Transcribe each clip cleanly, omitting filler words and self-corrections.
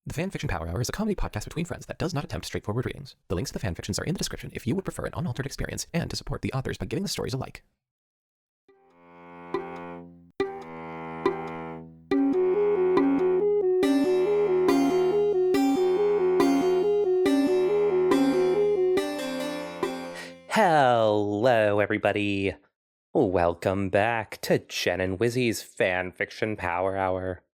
The Fanfiction Power Hour is a comedy podcast between friends that does not attempt straightforward readings. The links to the fanfictions are in the description if you would prefer an unaltered experience and to support the authors by giving the stories a like. Hello, everybody. Welcome back to Jen and Wizzy's Fanfiction Power Hour.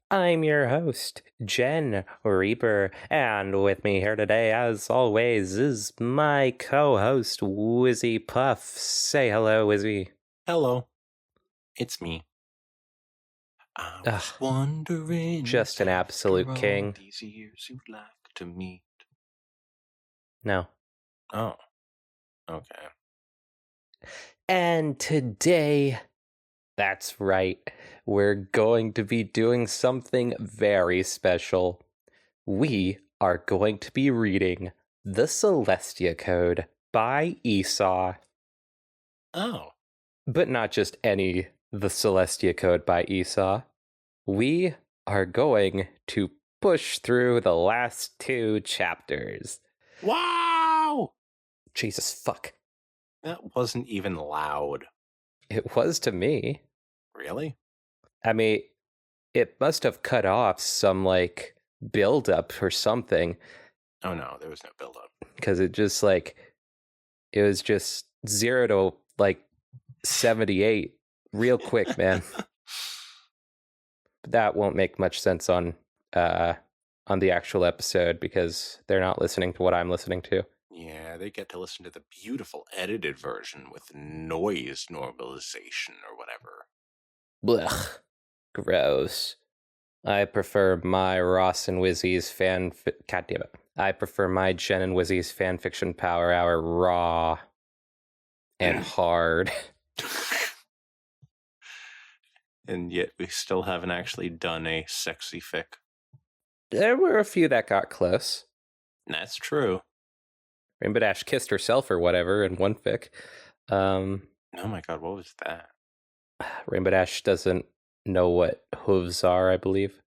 I'm your host, Jen Reaper, and with me here today, as always, is my co-host, Wizzy Puff. Say hello, Wizzy. Hello. It's me. I was wondering. Just an absolute king. These years you'd like to meet. No. Oh. Okay. And today, that's right, we're going to be doing something very special. We are going to be reading The Celestia Code by Esau. Oh. But not just any The Celestia Code by Esau. We are going to push through the last 2 chapters. Wow! Jesus fuck. That wasn't even loud. It was to me. Really? I mean, it must have cut off some, build-up or something. Oh no, there was no build-up. Because it was just 0 to, 78 real quick, man. That won't make much sense on the actual episode because they're not listening to what I'm listening to. Yeah, they get to listen to the beautiful edited version with noise normalization or whatever. Blech. Gross. I prefer my Ross and Wizzy's God damn it. I prefer my Jen and Wizzy's Fanfiction Power Hour raw and hard. And yet we still haven't actually done a sexy fic. There were a few that got close. That's true. Rainbow Dash kissed herself or whatever in one fic. Oh my god, what was that? Rainbow Dash doesn't know what hooves are, I believe.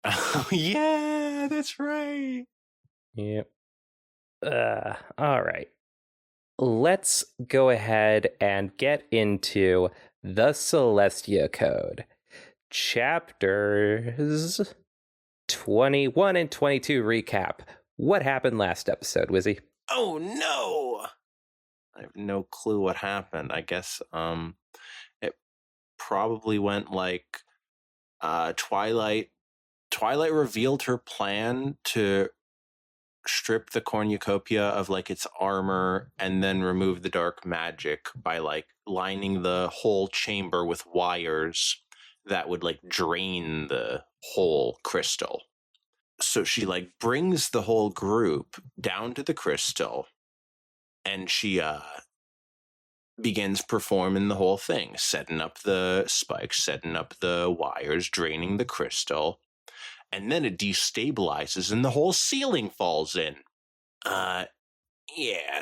Oh, yeah, that's right. Yep. All right. Let's go ahead and get into The Celestia Code. Chapters 21 and 22 recap. What happened last episode, Wizzy? Oh no! I have no clue what happened. I guess it probably went Twilight revealed her plan to strip the cornucopia of its armor and then remove the dark magic by lining the whole chamber with wires that would drain the whole crystal. So she brings the whole group down to the crystal and she begins performing the whole thing, setting up the spikes, setting up the wires, draining the crystal, and then it destabilizes and the whole ceiling falls in. Yeah,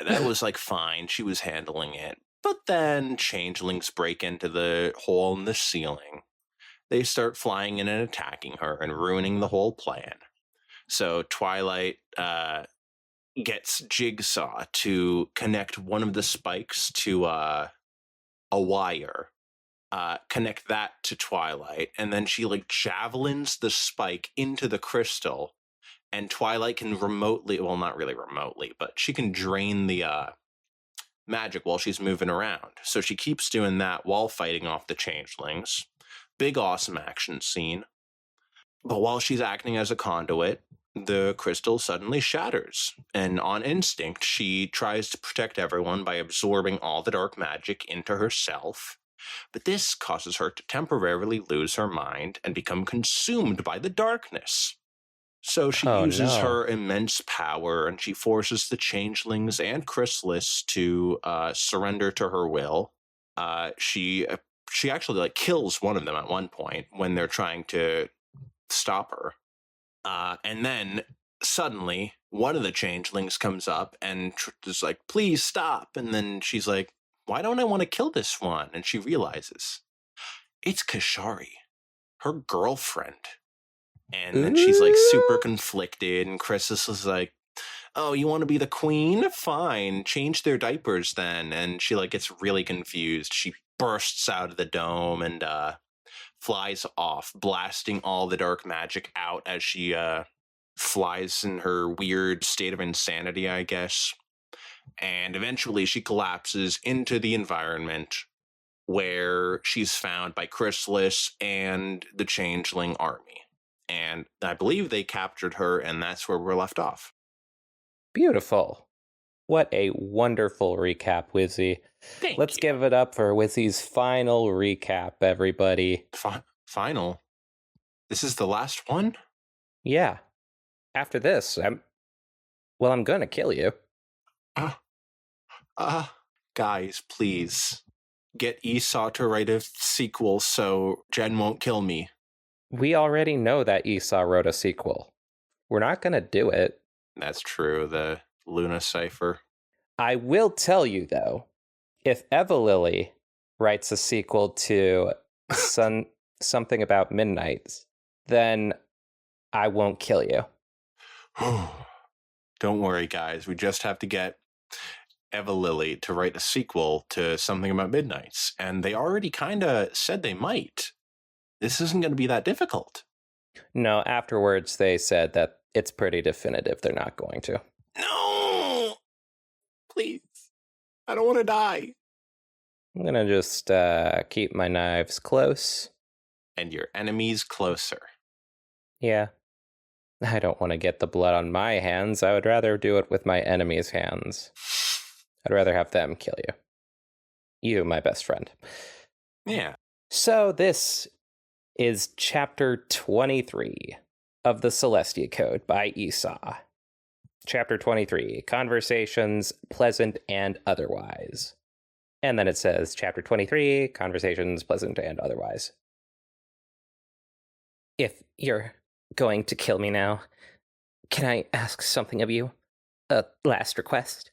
that was fine. She was handling it. But then changelings break into the hole in the ceiling. They start flying in and attacking her and ruining the whole plan. So Twilight gets Jigsaw to connect one of the spikes to a wire, connect that to Twilight, and then she javelins the spike into the crystal, and Twilight can remotely, well, not really remotely, but she can drain the magic while she's moving around. So she keeps doing that while fighting off the changelings. Big awesome action scene. But while she's acting as a conduit, the crystal suddenly shatters, and on instinct, she tries to protect everyone by absorbing all the dark magic into herself. But this causes her to temporarily lose her mind and become consumed by the darkness. So she uses her immense power, and she forces the changelings and Chrysalis to surrender to her will. She actually kills one of them at one point when they're trying to stop her. And then suddenly one of the changelings comes up and is please stop. And then she's like, why don't I want to kill this one? And she realizes it's Kashari, her girlfriend. And then she's like super conflicted, and Chrysalis is like, oh, you want to be the queen? Fine, change their diapers then. And she like gets really confused. She bursts out of the dome and flies off, blasting all the dark magic out as she flies in her weird state of insanity, I guess. And eventually she collapses into the environment, where she's found by Chrysalis and the Changeling army. And I believe they captured her, and that's where we're left off. Beautiful. What a wonderful recap, Wizzy. Let's give it up for Wizzy's final recap, everybody. Final? This is the last one? Yeah. After this, I'm gonna kill you. Guys, please. Get Esau to write a sequel so Jen won't kill me. We already know that Esau wrote a sequel. We're not gonna do it. That's true, the Luna cipher. I will tell you, though, if Eva Lily writes a sequel to something about Midnights, then I won't kill you. Don't worry, guys. We just have to get Eva Lily to write a sequel to Something About Midnights, and they already kind of said they might. This isn't going to be that difficult. No, afterwards they said that it's pretty definitive they're not going to. No! Please. I don't want to die. I'm going to just keep my knives close. And your enemies closer. Yeah. I don't want to get the blood on my hands. I would rather do it with my enemies' hands. I'd rather have them kill you. You, my best friend. Yeah. So this is chapter 23 of the Celestia Code by Esau. Chapter 23, Conversations, Pleasant and Otherwise. And then it says, Chapter 23, Conversations, Pleasant and Otherwise. If you're going to kill me now, can I ask something of you? A last request?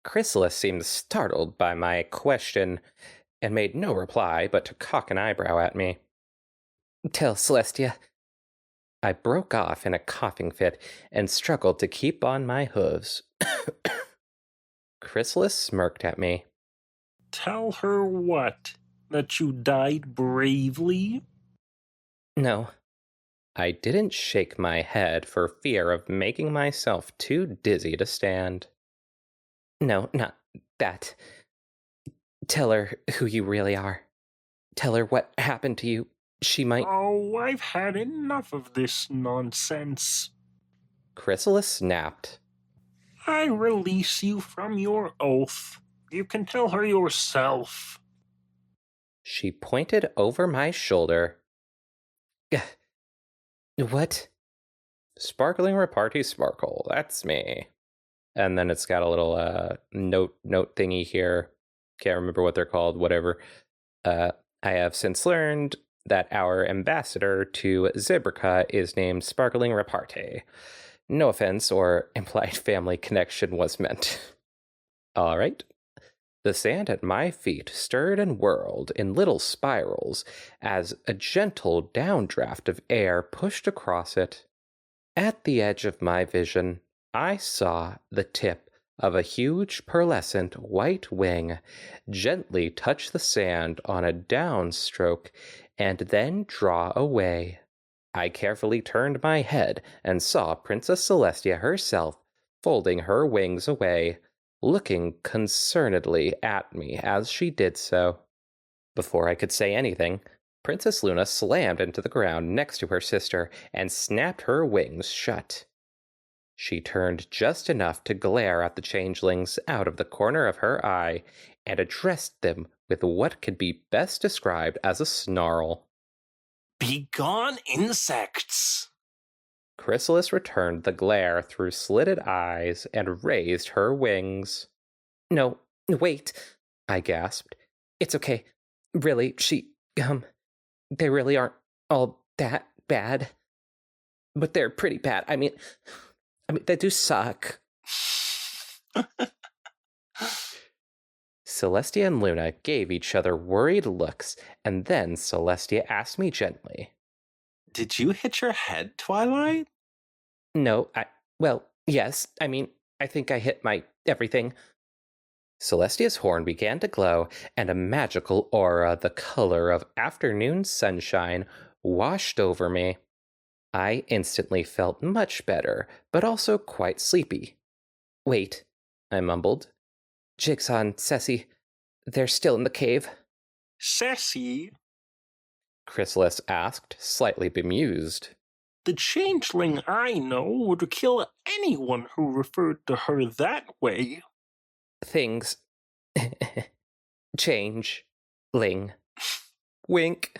Chrysalis seemed startled by my question and made no reply but to cock an eyebrow at me. Tell Celestia. I broke off in a coughing fit and struggled to keep on my hooves. Chrysalis smirked at me. Tell her what? That you died bravely? No. I didn't shake my head for fear of making myself too dizzy to stand. No, not that. Tell her who you really are. Tell her what happened to you. She might... Oh, I've had enough of this nonsense. Chrysalis snapped. I release you from your oath. You can tell her yourself. She pointed over my shoulder. What? Sparkling repartee sparkle. That's me. And then it's got a little note thingy here. Can't remember what they're called, whatever. I have since learned that our ambassador to Zebrica is named Sparkling Repartee. No offense or implied family connection was meant. All right. The sand at my feet stirred and whirled in little spirals as a gentle downdraft of air pushed across it. At the edge of my vision, I saw the tip of a huge pearlescent white wing gently touch the sand on a downstroke and then draw away. I carefully turned my head and saw Princess Celestia herself folding her wings away, looking concernedly at me as she did so. Before I could say anything, Princess Luna slammed into the ground next to her sister and snapped her wings shut. She turned just enough to glare at the changelings out of the corner of her eye and addressed them with what could be best described as a snarl. Begone, insects! Chrysalis returned the glare through slitted eyes and raised her wings. No, wait, I gasped. It's okay. Really, they really aren't all that bad. But they're pretty bad. I mean, they do suck. Celestia and Luna gave each other worried looks, and then Celestia asked me gently, Did you hit your head, Twilight? No, well, yes. I mean, I think I hit my everything. Celestia's horn began to glow, and a magical aura the color of afternoon sunshine washed over me. I instantly felt much better, but also quite sleepy. Wait, I mumbled. Jigsaw and Ceci, they're still in the cave. Sassy, Chrysalis asked, slightly bemused. the changeling I know would kill anyone who referred to her that way. Things change. Ling. Wink.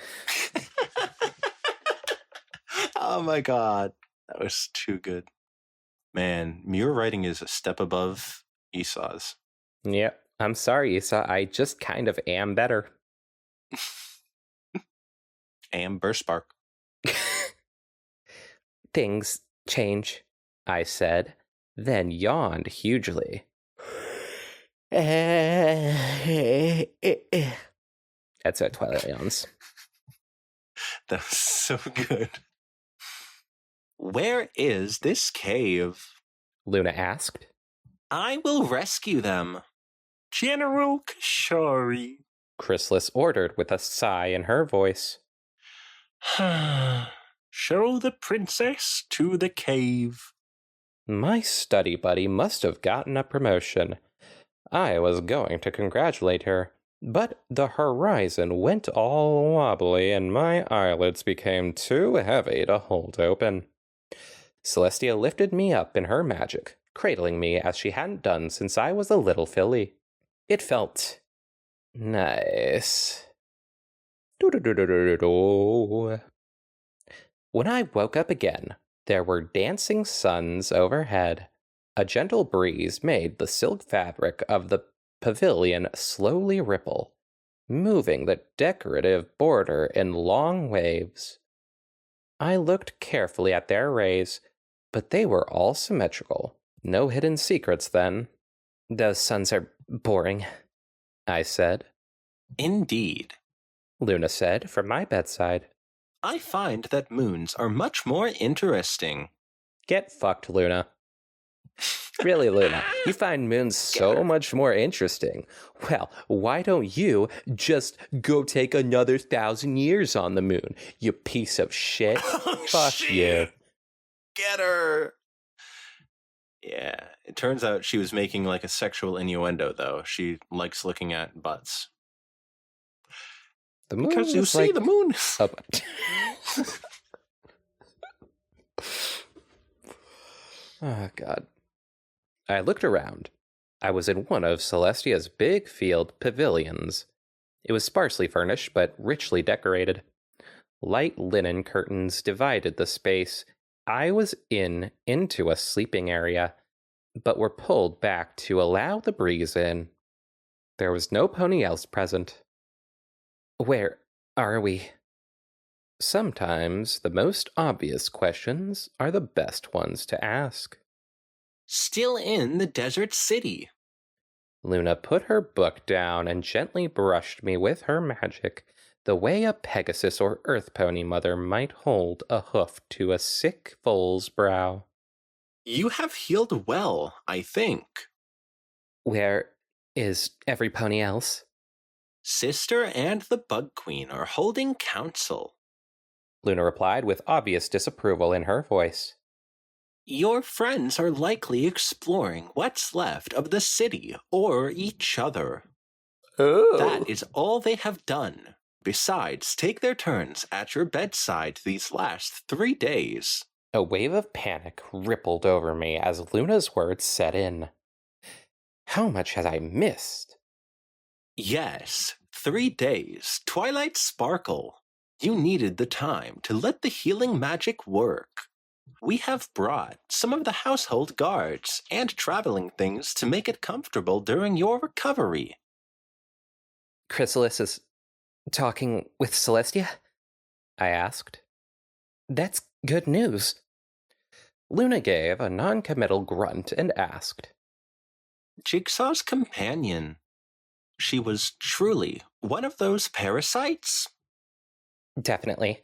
Oh my god. That was too good. Man, your writing is a step above Esau's. Yep. I'm sorry, Esau. I just kind of am better. Amber Spark. Things change, I said, then yawned hugely. That's how Twilight yawns. That was so good. Where is this cave? Luna asked. I will rescue them. General Kashari. Chrysalis ordered with a sigh in her voice. Show the princess to the cave. My study buddy must have gotten a promotion. I was going to congratulate her, but the horizon went all wobbly and my eyelids became too heavy to hold open. Celestia lifted me up in her magic, cradling me as she hadn't done since I was a little filly. It felt nice. Do-do-do-do-do-do. When I woke up again, there were dancing suns overhead. A gentle breeze made the silk fabric of the pavilion slowly ripple, moving the decorative border in long waves. I looked carefully at their rays, but they were all symmetrical. No hidden secrets then. Those suns are boring, I said. Indeed. Luna said from my bedside. I find that moons are much more interesting. Get fucked, Luna. Really, Luna, you find moons so much more interesting. Well, why don't you just go take another 1,000 years on the moon, you piece of shit? Oh, Fuck shit. you. Get her! Yeah, it turns out she was making like a sexual innuendo, though. She likes looking at butts. The moon Because you is see like the moon. Oh, God. I looked around. I was in one of Celestia's big field pavilions. It was sparsely furnished, but richly decorated. Light linen curtains divided the space. I was into a sleeping area, but were pulled back to allow the breeze in. There was no pony else present. Where are we? Sometimes the most obvious questions are the best ones to ask. Still in the desert city. Luna put her book down and gently brushed me with her magic, the way a Pegasus or Earth Pony mother might hold a hoof to a sick foal's brow. You have healed well, I think. Where is every pony else? Sister and the Bug Queen are holding council. Luna replied with obvious disapproval in her voice. Your friends are likely exploring what's left of the city or each other. Oh. That is all they have done. Besides, take their turns at your bedside these last 3 days. A wave of panic rippled over me as Luna's words set in. How much had I missed? Yes, 3 days. Twilight Sparkle. You needed the time to let the healing magic work. We have brought some of the household guards and traveling things to make it comfortable during your recovery. Chrysalis is talking with Celestia? I asked. That's good news. Luna gave a non-committal grunt and asked. Jigsaw's companion. She was truly one of those parasites? Definitely,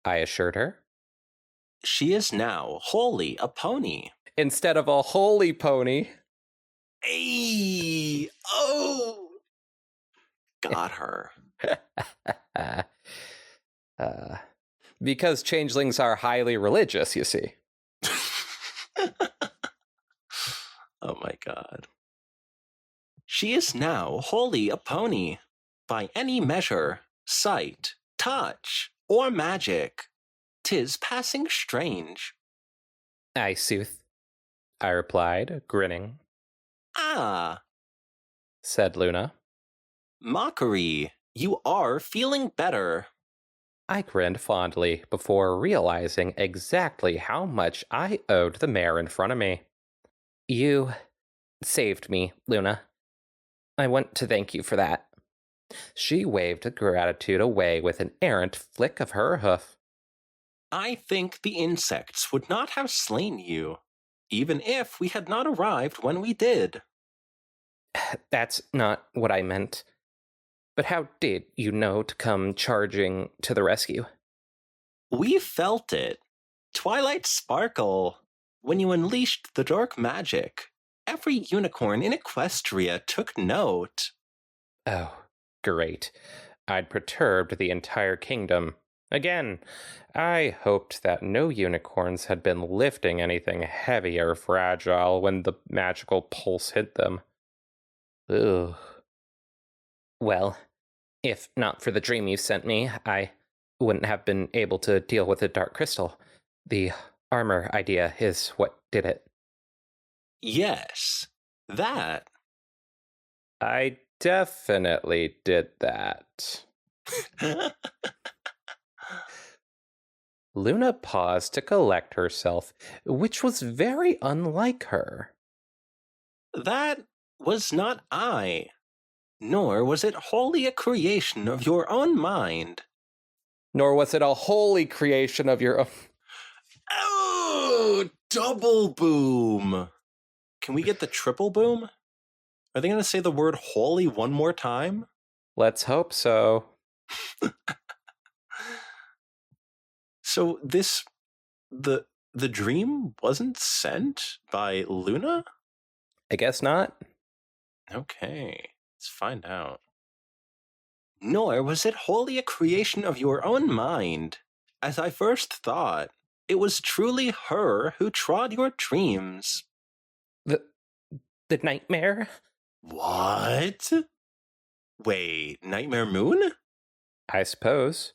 I assured her. She is now wholly a pony. Instead of a holy pony. Ayy! Oh! Got her. Because changelings are highly religious, you see. Oh my god. She is now wholly a pony. By any measure, sight, touch, or magic, 'tis passing strange. I sooth, I replied, grinning. Ah, Said Luna. mockery, you are feeling better. I grinned fondly before realizing exactly how much I owed the mare in front of me. You saved me, Luna. I want to thank you for that. She waved gratitude away with an errant flick of her hoof. I think the insects would not have slain you, even if we had not arrived when we did. That's not what I meant. But how did you know to come charging to the rescue? We felt it. Twilight sparkle. When you unleashed the dark magic, every unicorn in Equestria took note. Oh, great. I'd perturbed the entire kingdom. Again, I hoped that no unicorns had been lifting anything heavy or fragile when the magical pulse hit them. Ugh. Well, if not for the dream you sent me, I wouldn't have been able to deal with the dark crystal. The armor idea is what did it. Yes, that. I definitely did that. Luna paused to collect herself, which was very unlike her. That was not I, nor was it wholly a creation of your own mind. Nor was it a holy creation of your own. Oh, double boom. Can we get the triple boom? Are they going to say the word holy one more time? Let's hope so. So the dream wasn't sent by Luna? I guess not. Okay, let's find out. Nor was it wholly a creation of your own mind. As I first thought, it was truly her who trod your dreams. The nightmare? What? Wait, Nightmare Moon? I suppose.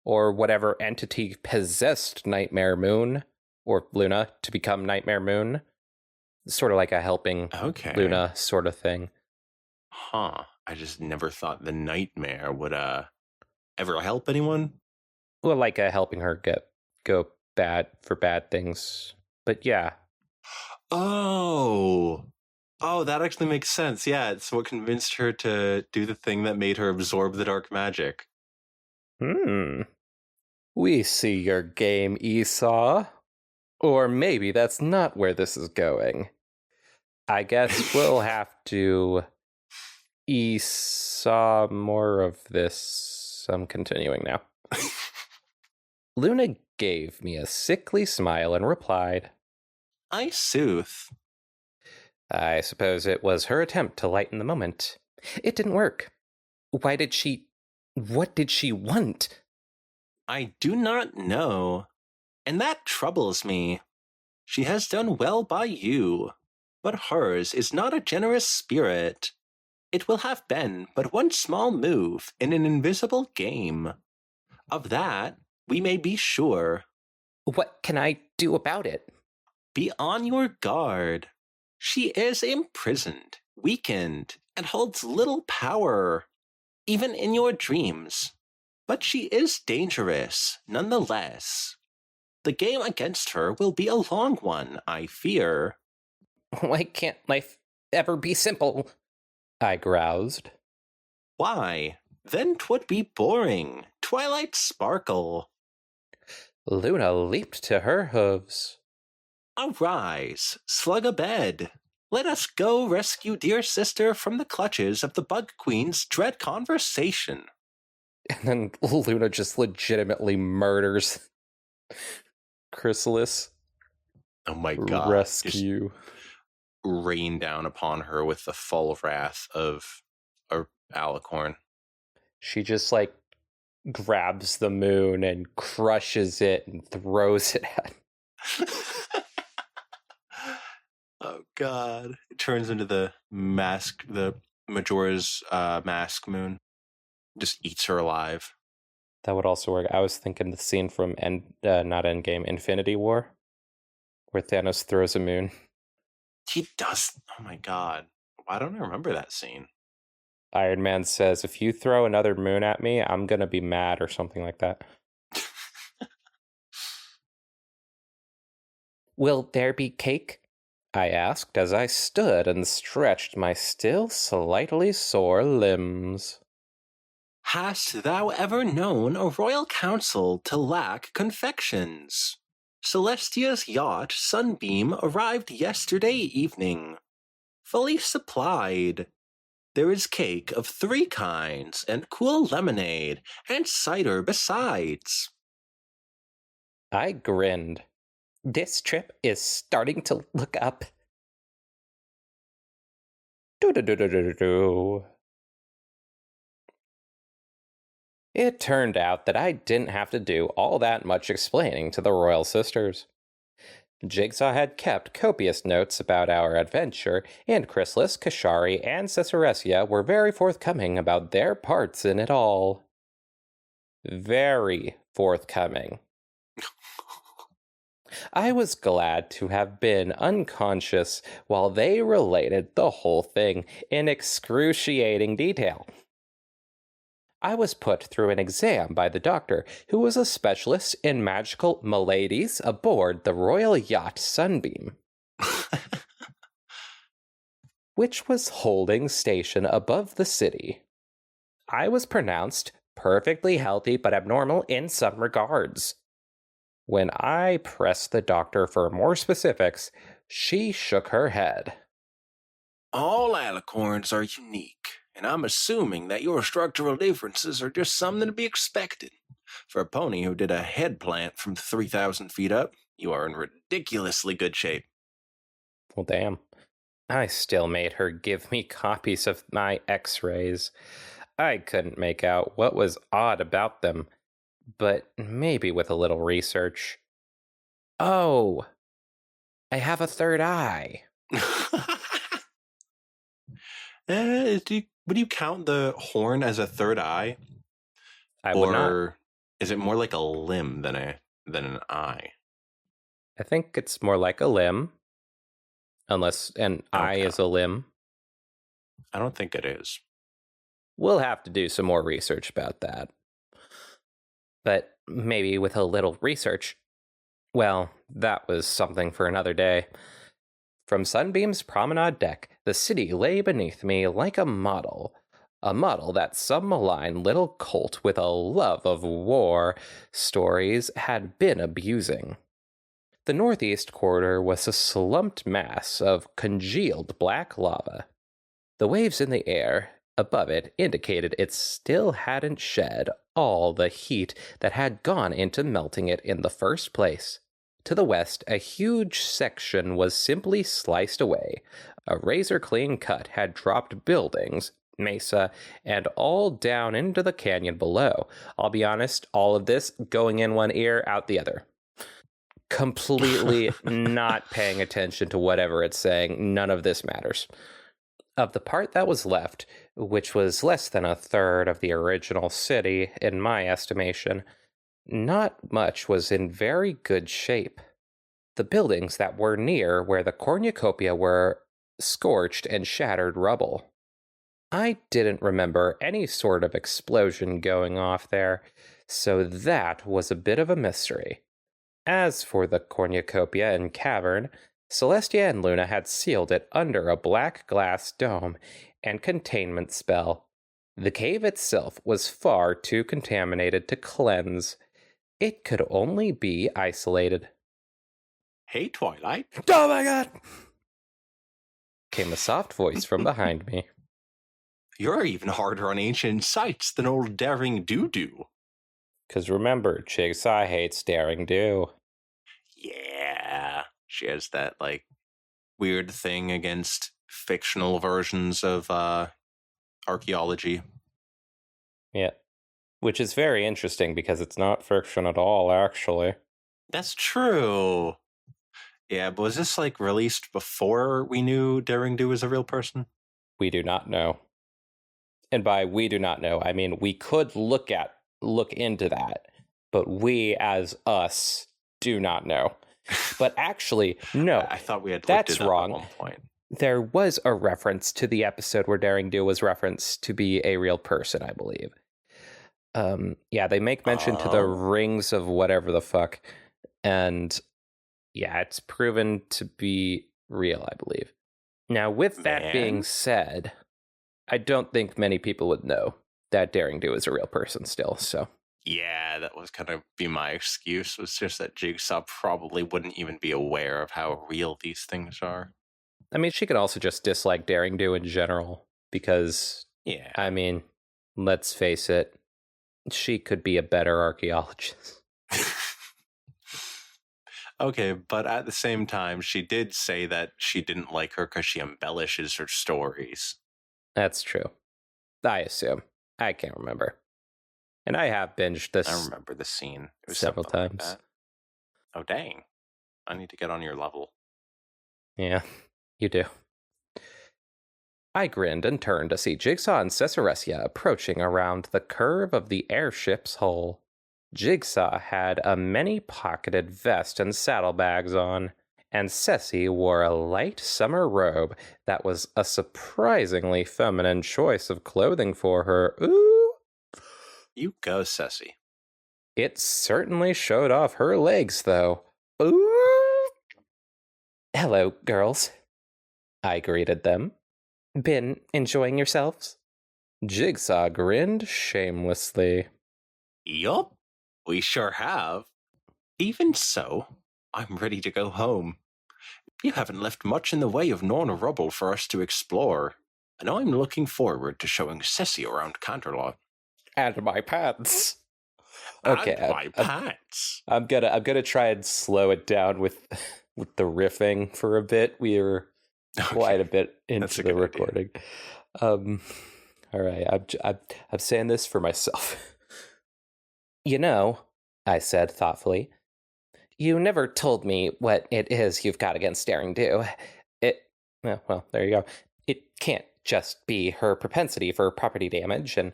Or whatever entity possessed Nightmare Moon, or Luna, to become Nightmare Moon. Sort of like a helping Luna sort of thing. Huh. I just never thought the nightmare would ever help anyone. Well, like a helping her go bad for bad things. But yeah. Oh, that actually makes sense. Yeah, it's what convinced her to do the thing that made her absorb the dark magic. We see your game, Esau. Or maybe that's not where this is going. I guess we'll have to Esau more of this. I'm continuing now. Luna gave me a sickly smile and replied, I sooth. I suppose it was her attempt to lighten the moment. It didn't work. What did she want? I do not know, and that troubles me. She has done well by you, but hers is not a generous spirit. It will have been but one small move in an invisible game. Of that, we may be sure. What can I do about it? Be on your guard. She is imprisoned, weakened, and holds little power, even in your dreams. But she is dangerous, nonetheless. The game against her will be a long one, I fear. Why can't life ever be simple? I groused. Why? Then 'twould be boring. Twilight sparkle. Luna leaped to her hooves. Arise, slug a bed. Let us go rescue dear sister from the clutches of the Bug Queen's dread conversation. And then Luna just legitimately murders chrysalis Oh my god. rescue. Just rain down upon her with the full wrath of a alicorn. She just like grabs the moon and crushes it and throws it at. Oh god. It turns into the Majora's mask moon. Just eats her alive. That would also work. I was thinking the scene from not Endgame, Infinity War, where Thanos throws a moon. He does. Oh my god. Why don't I remember that scene? Iron Man says, if you throw another moon at me, I'm going to be mad, or something like that. Will there be cake? I asked as I stood and stretched my still slightly sore limbs. Hast thou ever known a royal council to lack confections? Celestia's yacht Sunbeam arrived yesterday evening, fully supplied. There is cake of 3 kinds, and cool lemonade, and cider besides. I grinned. This trip is starting to look up. Do-do-do-do-do-do. It turned out that I didn't have to do all that much explaining to the royal sisters. Jigsaw had kept copious notes about our adventure, and Chrysalis, Kashari, and Cesaresia were very forthcoming about their parts in it all. Very forthcoming. I was glad to have been unconscious while they related the whole thing in excruciating detail. I was put through an exam by the doctor, who was a specialist in magical maladies aboard the royal yacht Sunbeam, which was holding station above the city. I was pronounced perfectly healthy but abnormal in some regards. When I pressed the doctor for more specifics, she shook her head. All alicorns are unique, and I'm assuming that your structural differences are just something to be expected. For a pony who did a head plant from 3,000 feet up, you are in ridiculously good shape. Well, damn. I still made her give me copies of my x-rays. I couldn't make out what was odd about them, but maybe with a little research. Oh, I have a third eye. Would you count the horn as a third eye? I would not. Or is it more like a limb than an eye? I think it's more like a limb, unless an eye is a limb. I don't think it is. We'll have to do some more research about that. But maybe with a little research, well, that was something for another day. From Sunbeam's promenade deck, the city lay beneath me like a model that some malign little cult with a love of war stories had been abusing. The northeast quarter was a slumped mass of congealed black lava. The waves in the air above it indicated it still hadn't shed all the heat that had gone into melting it in the first place. To the west, a huge section was simply sliced away. A razor-clean cut had dropped buildings, mesa, and all down into the canyon below. I'll be honest, all of this going in one ear, out the other. Completely not paying attention to whatever it's saying. None of this matters. Of the part that was left, which was less than a third of the original city, in my estimation, not much was in very good shape. The buildings that were near where the cornucopia were scorched and shattered rubble. I didn't remember any sort of explosion going off there, so that was a bit of a mystery. As for the cornucopia and cavern, Celestia and Luna had sealed it under a black glass dome and containment spell. The cave itself was far too contaminated to cleanse. It could only be isolated. Hey, Twilight. Oh my god! Came a soft voice from behind me. You're even harder on ancient sites than old Daring Doo-Doo. 'Cause remember, Jigsaw hates Daring Do. Yeah. She has that, like, weird thing against fictional versions of archaeology. Yeah. Which is very interesting because it's not fiction at all, actually. That's true. Yeah, but was this, like, released before we knew Daring Do was a real person? We do not know. And by we do not know, I mean we could look into that, but we as us do not know. But actually, no. I thought we had looked That's it up wrong. at one point. There was a reference to the episode where Daring Do was referenced to be a real person, I believe. Yeah, they make mention to the rings of whatever the fuck. And yeah, it's proven to be real, I believe. Now, with that being said, I don't think many people would know that Daring Do is a real person still, so. Yeah, that was kind of be my excuse, was just that Jigsaw probably wouldn't even be aware of how real these things are. I mean, she could also just dislike Daring Do in general, because, Yeah. I mean, let's face it, she could be a better archaeologist. Okay, but at the same time, she did say that she didn't like her because she embellishes her stories. That's true. I assume. I can't remember. And I have binged this. I remember the scene. It was several something times. like that. Oh, dang. I need to get on your level. Yeah, you do. I grinned and turned to see Jigsaw and Celestia approaching around the curve of the airship's hull. Jigsaw had a many-pocketed vest and saddlebags on, and Ceci wore a light summer robe that was a surprisingly feminine choice of clothing for her. Ooh! You go, Ceci. It certainly showed off her legs, though. Ooh! Hello, girls. I greeted them. Been enjoying yourselves? Jigsaw grinned shamelessly. Yup, we sure have. Even so, I'm ready to go home. You haven't left much in the way of Norna rubble for us to explore, and I'm looking forward to showing Ceci around Canterlot. And my pants. Okay, and my pants. I'm gonna try and slow it down with the riffing for a bit. We're quite a bit into the recording. All right, I'm saying this for myself. You know, I said thoughtfully, you never told me what it is you've got against Daring Do. Well, there you go. It can't just be her propensity for property damage, and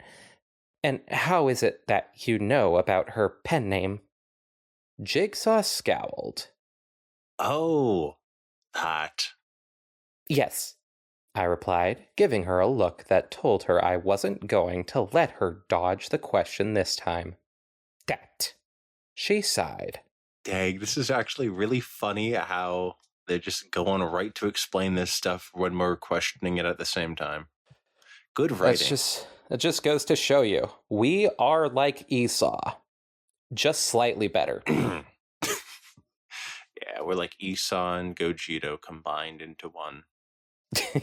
how is it that you know about her pen name? Jigsaw scowled. Oh, that. Yes, I replied, giving her a look that told her I wasn't going to let her dodge the question this time. That. She sighed. Dang, this is actually really funny how they're just going right to explain this stuff when we're questioning it at the same time. Good writing. It just goes to show you, we are like Esau, just slightly better. Yeah, we're like Esau and Gogeta combined into one.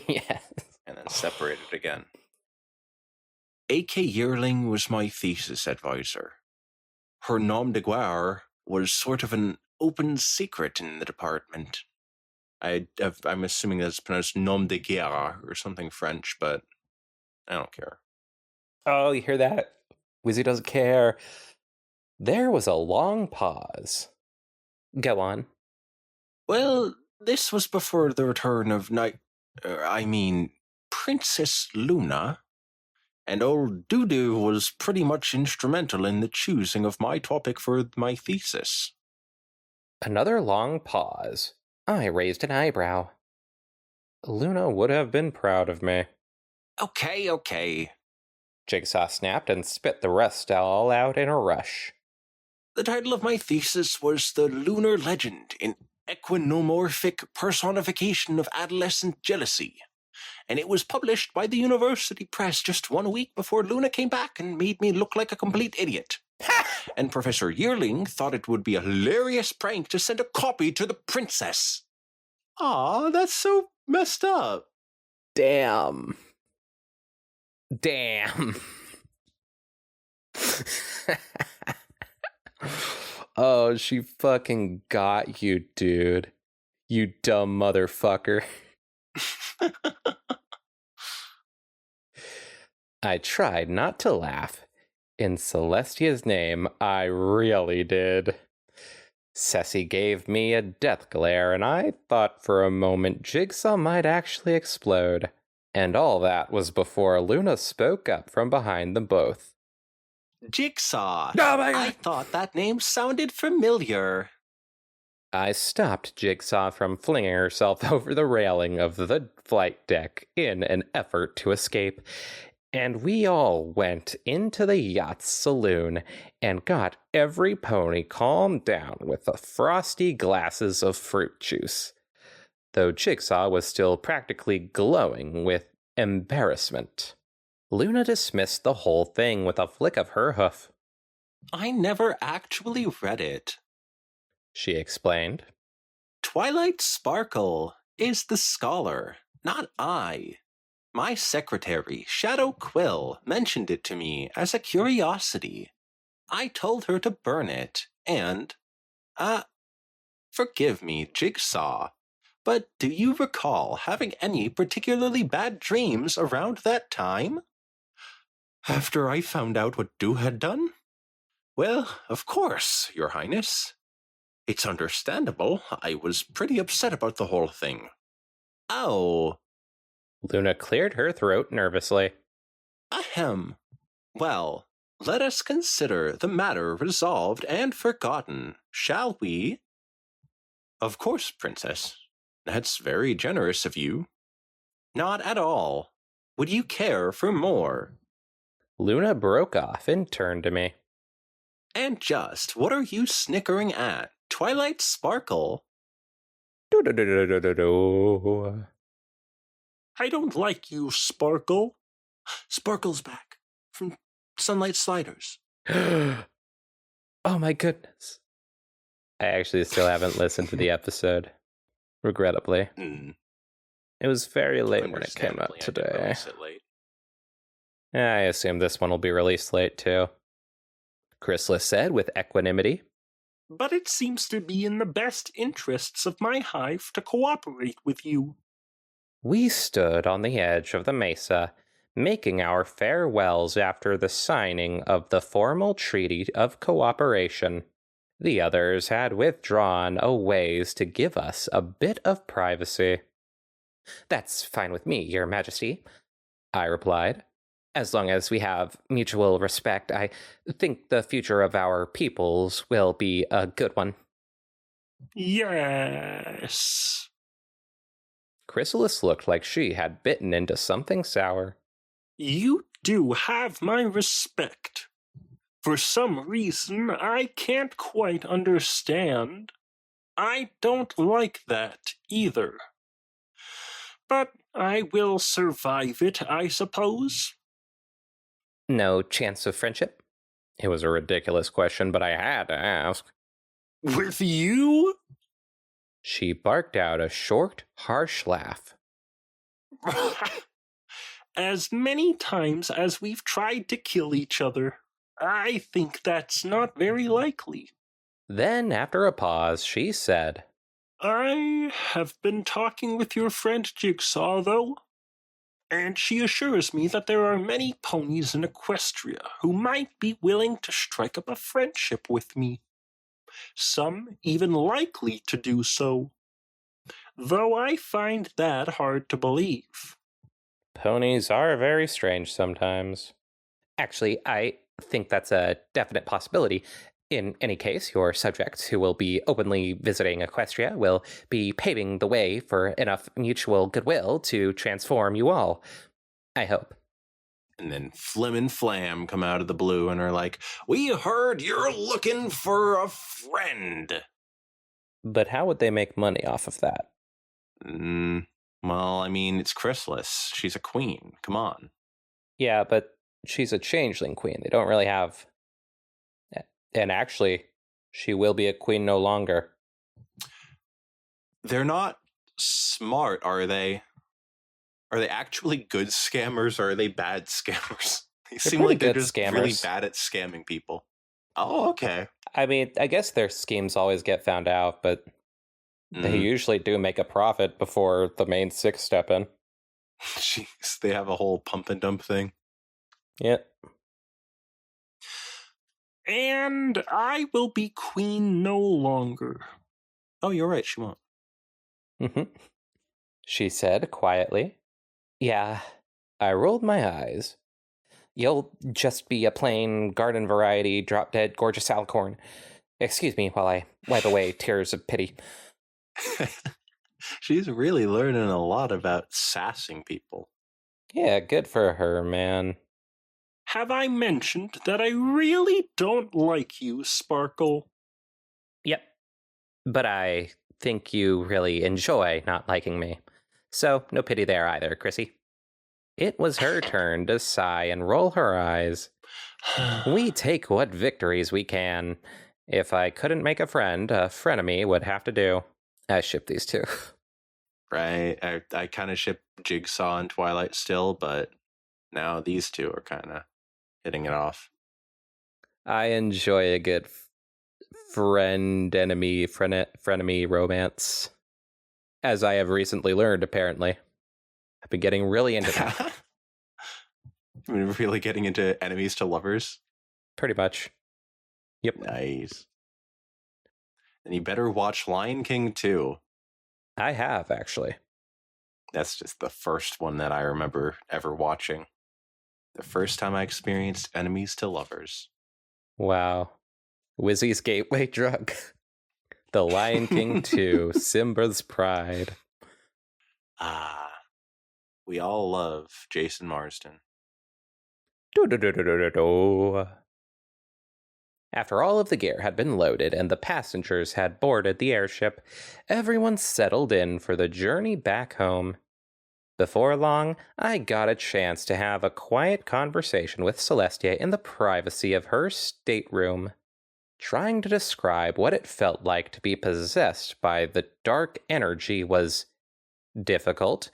Yes. And then separated again. A.K. Yearling was my thesis advisor. Her nom de guerre was sort of an open secret in the department. I'm assuming that's pronounced nom de guerre or something French, but I don't care. Oh, you hear that? Wizzy doesn't care. There was a long pause. Go on. Well, this was before the return of Princess Luna, and old Dudu was pretty much instrumental in the choosing of my topic for my thesis. Another long pause. I raised an eyebrow. Luna would have been proud of me. Okay. Jigsaw snapped and spit the rest all out in a rush. The title of my thesis was The Lunar Legend, an equinomorphic personification of adolescent jealousy. And it was published by the University Press just 1 week before Luna came back and made me look like a complete idiot. And Professor Yearling thought it would be a hilarious prank to send a copy to the princess. Aw, that's so messed up. Damn. Oh, she fucking got you, dude. You dumb motherfucker. I tried not to laugh. In Celestia's name, I really did. Ceci gave me a death glare, and I thought for a moment Jigsaw might actually explode. And all that was before Luna spoke up from behind them both. Jigsaw! Oh my I thought that name sounded familiar. I stopped Jigsaw from flinging herself over the railing of the flight deck in an effort to escape, and we all went into the yacht's saloon and got every pony calmed down with the frosty glasses of fruit juice, though Jigsaw was still practically glowing with embarrassment. Luna dismissed the whole thing with a flick of her hoof. I never actually read it, she explained. Twilight Sparkle is the scholar, not I. My secretary, Shadow Quill, mentioned it to me as a curiosity. I told her to burn it, and... forgive me, Jigsaw, but do you recall having any particularly bad dreams around that time? After I found out what Do had done? Well, of course, Your Highness. It's understandable. I was pretty upset about the whole thing. Oh. Luna cleared her throat nervously. Ahem. Well, let us consider the matter resolved and forgotten, shall we? Of course, Princess. That's very generous of you. Not at all. Would you care for more? Luna broke off and turned to me. And just what are you snickering at? Twilight Sparkle? Do-do-do-do-do-do. I don't like you, Sparkle. Sparkle's back from Sunlight Sliders. Oh my goodness. I actually still haven't listened to the episode, regrettably. It was very late when it came out today. I assume this one will be released late too. Chrysalis said with equanimity. But it seems to be in the best interests of my hive to cooperate with you. We stood on the edge of the mesa, making our farewells after the signing of the formal treaty of cooperation. The others had withdrawn a ways to give us a bit of privacy. That's fine with me, Your Majesty, I replied. As long as we have mutual respect, I think the future of our peoples will be a good one. Yes. Chrysalis looked like she had bitten into something sour. You do have my respect. For some reason I can't quite understand. I don't like that either. But I will survive it, I suppose. No chance of friendship? It was a ridiculous question, but I had to ask. With you? She barked out a short, harsh laugh. As many times as we've tried to kill each other, I think that's not very likely. Then, after a pause, she said, I have been talking with your friend Jigsaw, though, and she assures me that there are many ponies in Equestria who might be willing to strike up a friendship with me. Some even likely to do so, though I find that hard to believe. Ponies are very strange sometimes. Actually, I think that's a definite possibility. In any case, your subjects who will be openly visiting Equestria will be paving the way for enough mutual goodwill to transform you all. I hope. And then Flim and Flam come out of the blue and are like, we heard you're looking for a friend. But how would they make money off of that? Well, I mean, it's Chrysalis. She's a queen. Come on. Yeah, but she's a changeling queen. They don't really have... And actually, she will be a queen no longer. They're not smart, are they? Are they actually good scammers or are they bad scammers? They seem like they're just really bad at scamming people. Oh, okay. I mean, I guess their schemes always get found out, but they usually do make a profit before the main six step in. Jeez, they have a whole pump and dump thing. Yep. And I will be queen no longer. Oh, you're right, she won't. She said quietly. Yeah, I rolled my eyes. You'll just be a plain garden variety, drop dead, gorgeous alicorn. Excuse me while I wipe away tears of pity. She's really learning a lot about sassing people. Yeah, good for her, man. Have I mentioned that I really don't like you, Sparkle? Yep. But I think you really enjoy not liking me. So, no pity there either, Chrissy. It was her turn to sigh and roll her eyes. We take what victories we can. If I couldn't make a friend, a frenemy would have to do. I ship these two. Right? I kind of ship Jigsaw and Twilight still, but now these two are kind of hitting it off. I enjoy a good friend-enemy, frenemy romance. As I have recently learned, apparently. I've been getting really into that. I mean, really getting into enemies to lovers? Pretty much. Yep. Nice. And you better watch Lion King too. I have, actually. That's just the first one that I remember ever watching. The first time I experienced enemies to lovers. Wow. Wizzy's gateway drug. The Lion King 2, Simba's Pride. Ah, we all love Jason Marsden. After all of the gear had been loaded and the passengers had boarded the airship, everyone settled in for the journey back home. Before long, I got a chance to have a quiet conversation with Celestia in the privacy of her stateroom, trying to describe what it felt like to be possessed by the dark energy was difficult.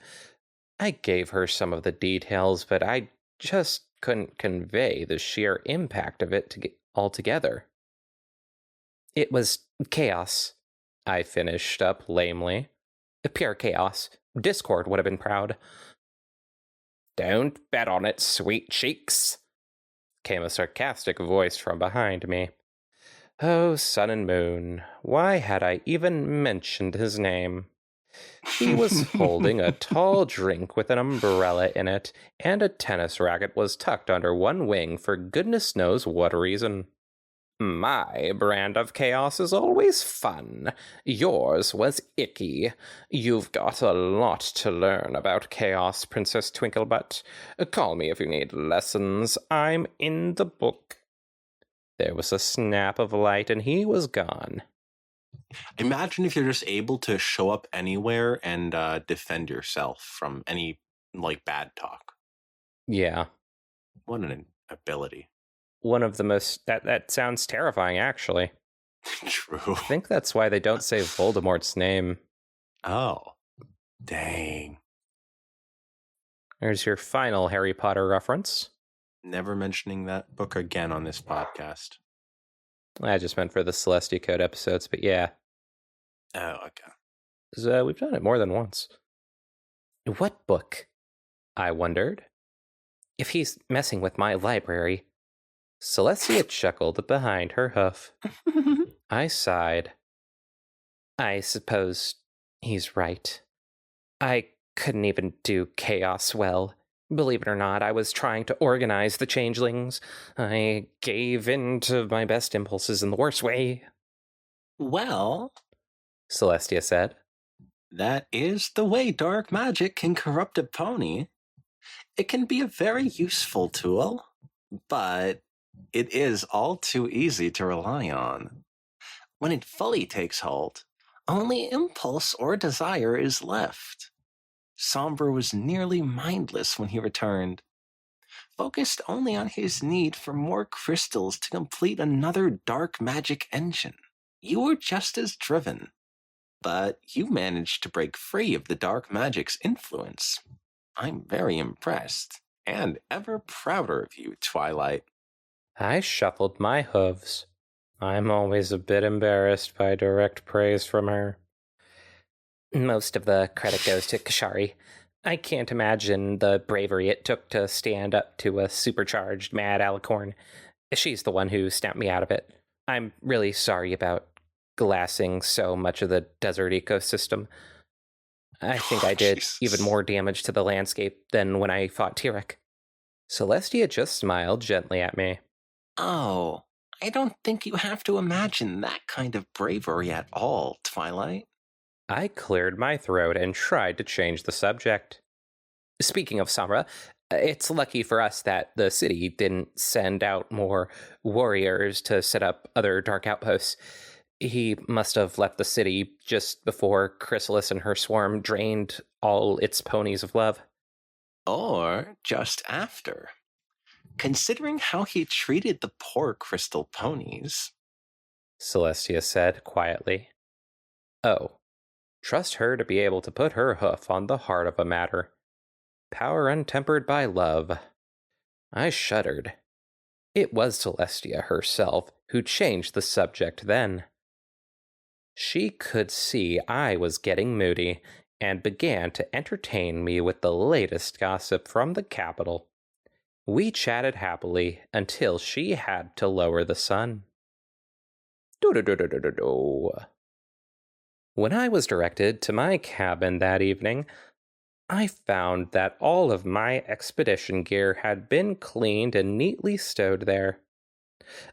I gave her some of the details, but I just couldn't convey the sheer impact of it altogether. It was chaos, I finished up lamely. Pure chaos. Discord would have been proud. Don't bet on it, sweet cheeks, came a sarcastic voice from behind me. Oh, Sun and Moon, why had I even mentioned his name? He was holding a tall drink with an umbrella in it, and a tennis racket was tucked under one wing for goodness knows what reason. My brand of chaos is always fun. Yours was icky. You've got a lot to learn about chaos, Princess Twinklebutt. Call me if you need lessons. I'm in the book. There was a snap of light, and he was gone. Imagine if you're just able to show up anywhere and defend yourself from any, bad talk. Yeah. What an ability. One of the most... That sounds terrifying, actually. True. I think that's why they don't say Voldemort's name. Oh. Dang. There's your final Harry Potter reference. Never mentioning that book again on this podcast. I just meant for the Celestia Code episodes, but yeah. Oh, okay. So, we've done it more than once. What book? I wondered. If he's messing with my library... Celestia chuckled behind her hoof. I sighed. I suppose he's right. I couldn't even do chaos well. Believe it or not, I was trying to organize the changelings. I gave in to my best impulses in the worst way. Well, Celestia said. That is the way dark magic can corrupt a pony. It can be a very useful tool, but it is all too easy to rely on. When it fully takes hold, only impulse or desire is left. Somber was nearly mindless when he returned, focused only on his need for more crystals to complete another dark magic engine. You were just as driven, but you managed to break free of the dark magic's influence. I'm very impressed, and ever prouder of you, Twilight. I shuffled my hooves. I'm always a bit embarrassed by direct praise from her. Most of the credit goes to Kashari. I can't imagine the bravery it took to stand up to a supercharged mad alicorn. She's the one who snapped me out of it. I'm really sorry about glassing so much of the desert ecosystem. I think I did Jesus. even more damage to the landscape than when I fought Tyrek. Celestia just smiled gently at me. Oh, I don't think you have to imagine that kind of bravery at all, Twilight. I cleared my throat and tried to change the subject. Speaking of Samra, it's lucky for us that the city didn't send out more warriors to set up other dark outposts. He must have left the city just before Chrysalis and her swarm drained all its ponies of love. Or just after. Considering how he treated the poor crystal ponies. Celestia said quietly. Oh, trust her to be able to put her hoof on the heart of a matter. Power untempered by love. I shuddered. It was Celestia herself who changed the subject then. She could see I was getting moody and began to entertain me with the latest gossip from the capital. We chatted happily until she had to lower the sun. When I was directed to my cabin that evening, I found that all of my expedition gear had been cleaned and neatly stowed there.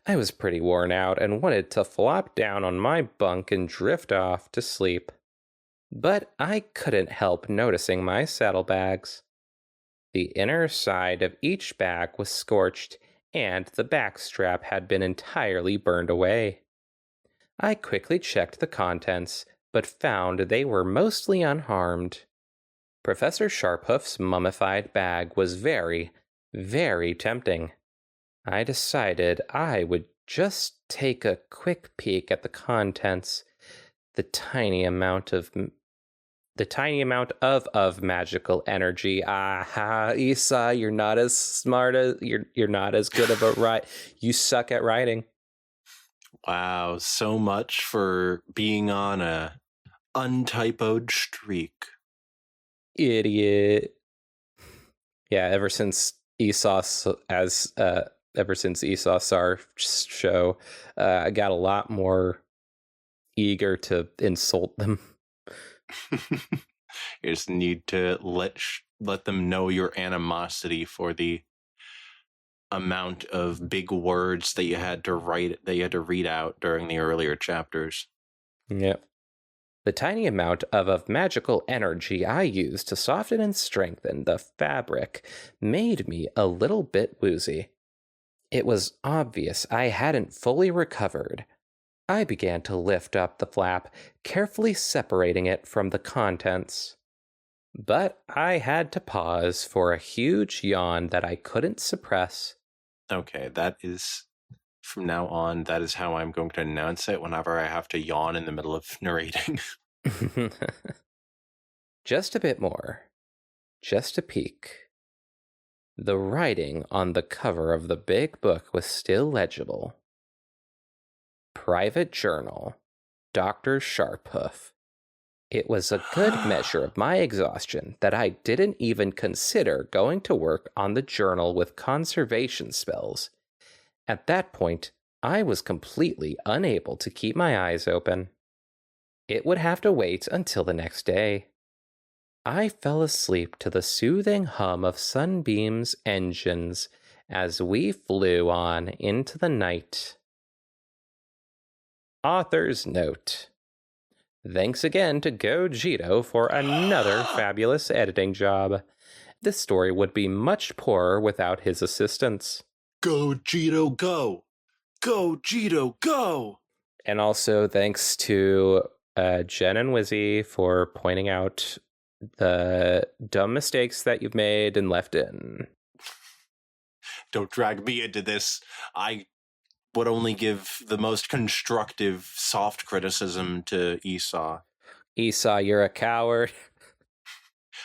I was pretty worn out and wanted to flop down on my bunk and drift off to sleep. But I couldn't help noticing my saddlebags. The inner side of each bag was scorched, and the back strap had been entirely burned away. I quickly checked the contents, but found they were mostly unharmed. Professor Sharphoof's mummified bag was very, very tempting. I decided I would just take a quick peek at the contents. The tiny amount of magical energy. Aha, Issa, you're not as smart as you're not as good of a write. You suck at writing. Wow, so much for being on a untypoed streak. Idiot. Yeah, ever since Esau's our show, I got a lot more eager to insult them. You just need to let them know your animosity for the amount of big words that you had to read out during the earlier chapters. Yep. The tiny amount of magical energy I used to soften and strengthen the fabric made me a little bit woozy. It was obvious I hadn't fully recovered. I began to lift up the flap, carefully separating it from the contents. But I had to pause for a huge yawn that I couldn't suppress. Okay, that is, from now on, that is how I'm going to announce it whenever I have to yawn in the middle of narrating. Just a bit more. Just a peek. The writing on the cover of the big book was still legible. Private Journal, Dr. Sharphoof. It was a good measure of my exhaustion that I didn't even consider going to work on the journal with conservation spells. At that point, I was completely unable to keep my eyes open. It would have to wait until the next day. I fell asleep to the soothing hum of Sunbeam's engines as we flew on into the night. Author's note. Thanks again to Gogito for another fabulous editing job. This story would be much poorer without his assistance. Go, Gito, go! Go, Gito, go! And also thanks to Jen and Wizzy for pointing out the dumb mistakes that you've made and left in. Don't drag me into this. I would only give the most constructive, soft criticism to Esau. Esau, you're a coward.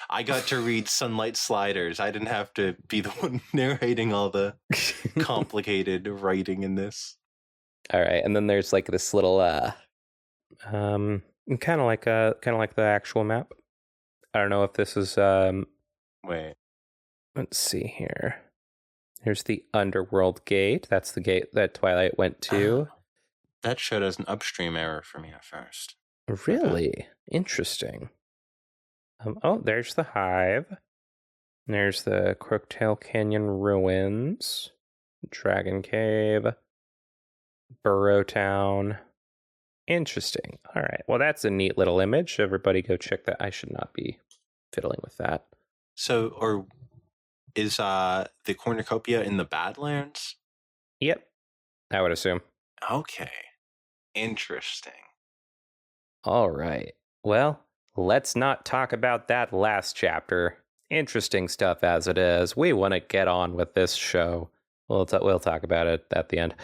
I got to read Sunlight Sliders. I didn't have to be the one narrating all the complicated writing in this. All right, and then there's like this little kind of like the actual map. I don't know if this is Wait. let's see here. Here's the underworld gate. That's the gate that Twilight went to. That showed as an upstream error for me at first. Really? Interesting. Oh, there's the hive. There's the Crooktail Canyon ruins. Dragon Cave. Burrow Town. Interesting. All right. Well, that's a neat little image. Everybody go check that. I should not be fiddling with that. So, or is the cornucopia in the Badlands? Yep. I would assume. Okay. Interesting. All right. Well, let's not talk about that last chapter. Interesting stuff as it is. We want to get on with this show. We'll talk about it at the end.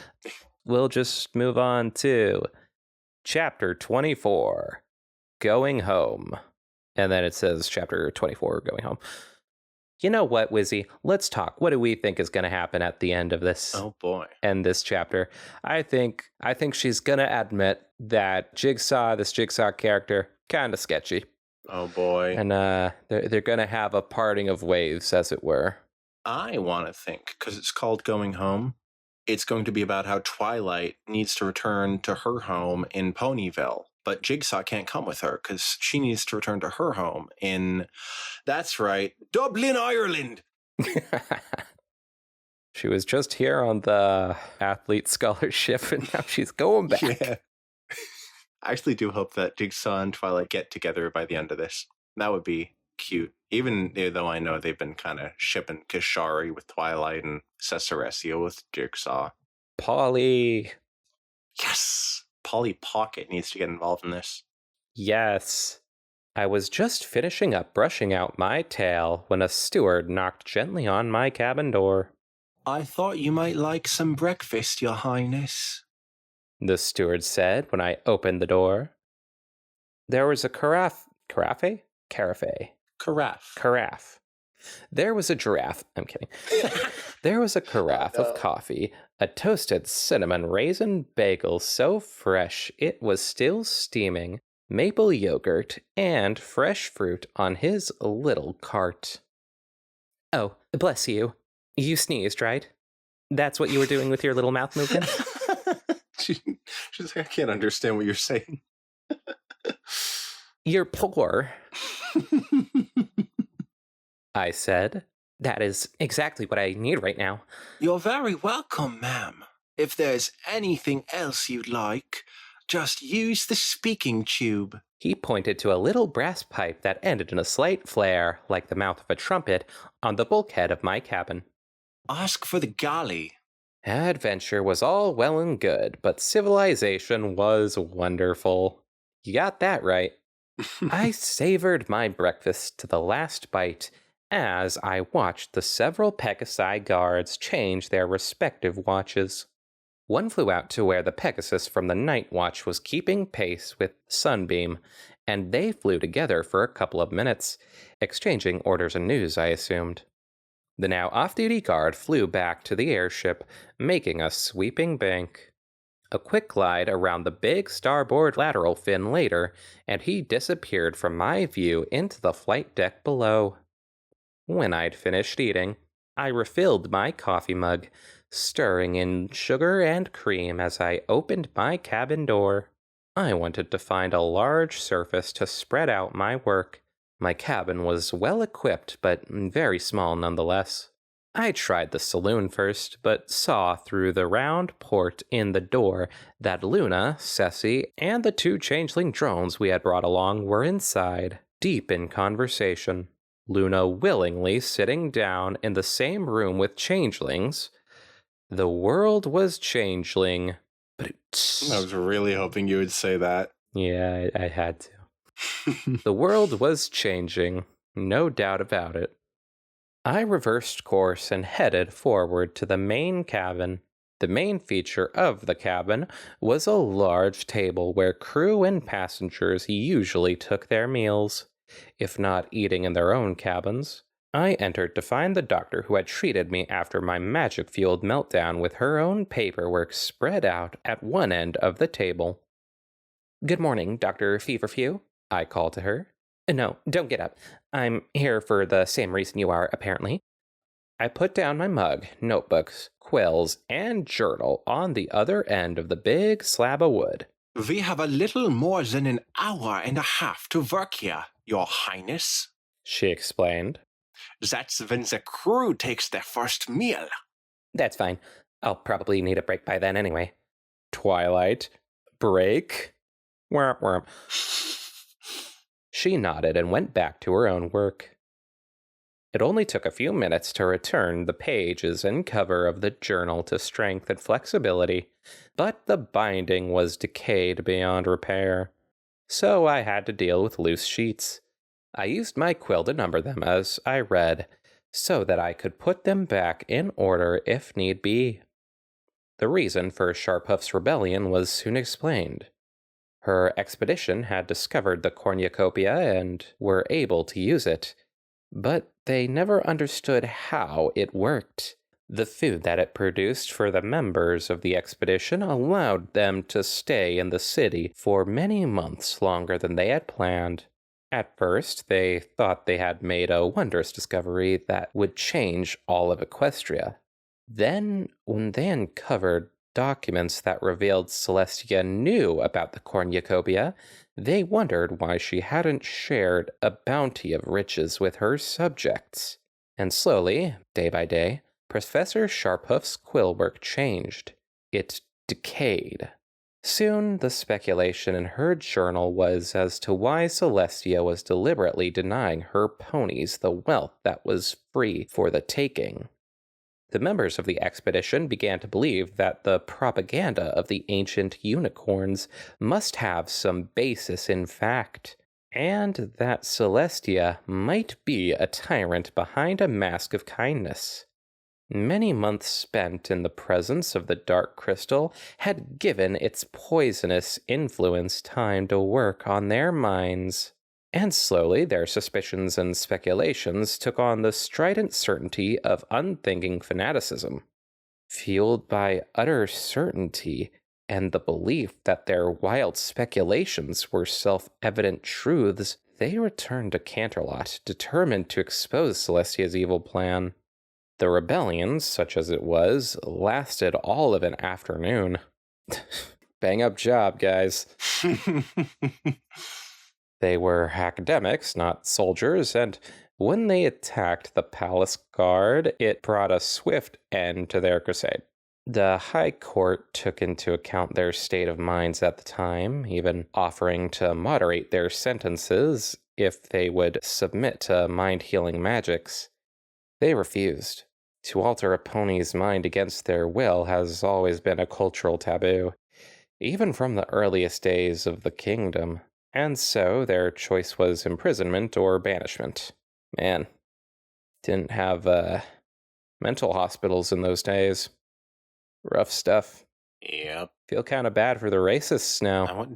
We'll just move on to Chapter 24, Going Home. And then it says Chapter 24, Going Home. You know what, Wizzy? Let's talk. What do we think is going to happen at the end of this? Oh boy. End this chapter. I think she's going to admit that this Jigsaw character, kind of sketchy. Oh boy. And they're going to have a parting of ways, as it were. I want to think, because it's called Going Home, it's going to be about how Twilight needs to return to her home in Ponyville, but Jigsaw can't come with her because she needs to return to her home in, that's right, Dublin, Ireland. She was just here on the athlete scholarship, and now she's going back. Yeah. I actually do hope that Jigsaw and Twilight get together by the end of this. That would be cute. Even though I know they've been kind of shipping Kishari with Twilight and Cesaresio with Jigsaw. Polly. Yes! Polly Pocket needs to get involved in this. Yes. I was just finishing up brushing out my tail when a steward knocked gently on my cabin door. I thought you might like some breakfast, Your Highness, the steward said when I opened the door. There was a carafe. There was a giraffe. I'm kidding. There was a carafe of coffee, a toasted cinnamon raisin bagel so fresh it was still steaming, maple yogurt, and fresh fruit on his little cart. Oh, bless you. You sneezed, right? That's what you were doing with your little mouth movement? She's like, I can't understand what you're saying. You're poor. I said. That is exactly what I need right now. You're very welcome, ma'am. If there's anything else you'd like, just use the speaking tube. He pointed to a little brass pipe that ended in a slight flare, like the mouth of a trumpet, on the bulkhead of my cabin. Ask for the galley. Adventure was all well and good, but civilization was wonderful. You got that right. I savored my breakfast to the last bite as I watched the several Pegasi guards change their respective watches. One flew out to where the Pegasus from the night watch was keeping pace with Sunbeam, and they flew together for a couple of minutes, exchanging orders and news, I assumed. The now off-duty guard flew back to the airship, making a sweeping bank. A quick glide around the big starboard lateral fin later, and he disappeared from my view into the flight deck below. When I'd finished eating, I refilled my coffee mug, stirring in sugar and cream as I opened my cabin door. I wanted to find a large surface to spread out my work. My cabin was well equipped, but very small nonetheless. I tried the saloon first, but saw through the round port in the door that Luna, Ceci, and the 2 changeling drones we had brought along were inside, deep in conversation. Luna willingly sitting down in the same room with changelings. The world was changing. But I was really hoping you would say that. Yeah, I had to. The world was changing, no doubt about it. I reversed course and headed forward to the main cabin. The main feature of the cabin was a large table where crew and passengers usually took their meals, if not eating in their own cabins, I entered to find the doctor who had treated me after my magic-fueled meltdown with her own paperwork spread out at one end of the table. "Good morning, Dr. Feverfew," I called to her. "No, don't get up. I'm here for the same reason you are, apparently." I put down my mug, notebooks, quills, and journal on the other end of the big slab of wood. "We have a little more than an hour and a half to work here, Your Highness," she explained. "That's when the crew takes their first meal." "That's fine. I'll probably need a break by then anyway." "Twilight? Break?" Womp womp. She nodded and went back to her own work. It only took a few minutes to return the pages and cover of the journal to strength and flexibility, but the binding was decayed beyond repair. So I had to deal with loose sheets. I used my quill to number them as I read, so that I could put them back in order if need be. The reason for Sharphuff's rebellion was soon explained. Her expedition had discovered the cornucopia and were able to use it, but they never understood how it worked. The food that it produced for the members of the expedition allowed them to stay in the city for many months longer than they had planned. At first, they thought they had made a wondrous discovery that would change all of Equestria. Then, when they uncovered documents that revealed Celestia knew about the cornucopia, they wondered why she hadn't shared a bounty of riches with her subjects. And slowly, day by day, Professor Sharphuff's quill work changed. It decayed. Soon, the speculation in her journal was as to why Celestia was deliberately denying her ponies the wealth that was free for the taking. The members of the expedition began to believe that the propaganda of the ancient unicorns must have some basis in fact, and that Celestia might be a tyrant behind a mask of kindness. Many months spent in the presence of the dark crystal had given its poisonous influence time to work on their minds. And slowly their suspicions and speculations took on the strident certainty of unthinking fanaticism. Fueled by utter certainty and the belief that their wild speculations were self-evident truths, they returned to Canterlot, determined to expose Celestia's evil plan. The rebellion, such as it was, lasted all of an afternoon. Bang up job, guys. They were academics, not soldiers, and when they attacked the palace guard, it brought a swift end to their crusade. The High Court took into account their state of minds at the time, even offering to moderate their sentences if they would submit to mind-healing magics. They refused. To alter a pony's mind against their will has always been a cultural taboo, even from the earliest days of the kingdom. And so their choice was imprisonment or banishment. Man, didn't have mental hospitals in those days. Rough stuff. Yep. Feel kind of bad for the racists now.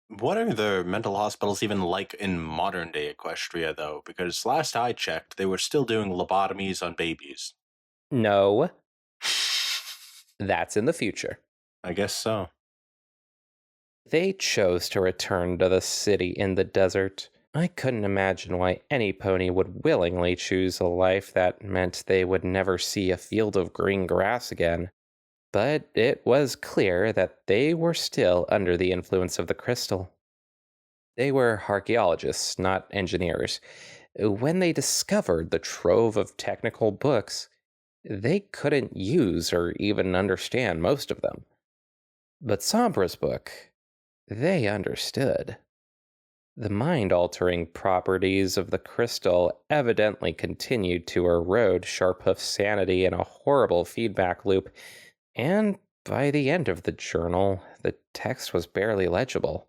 What are the mental hospitals even like in modern day Equestria, though? Because last I checked, they were still doing lobotomies on babies. No. That's in the future. I guess so. They chose to return to the city in the desert. I couldn't imagine why any pony would willingly choose a life that meant they would never see a field of green grass again. But it was clear that they were still under the influence of the crystal. They were archaeologists, not engineers. When they discovered the trove of technical books, they couldn't use or even understand most of them. But Sombra's book, they understood. The mind-altering properties of the crystal evidently continued to erode Sharphuff's sanity in a horrible feedback loop, and by the end of the journal, the text was barely legible.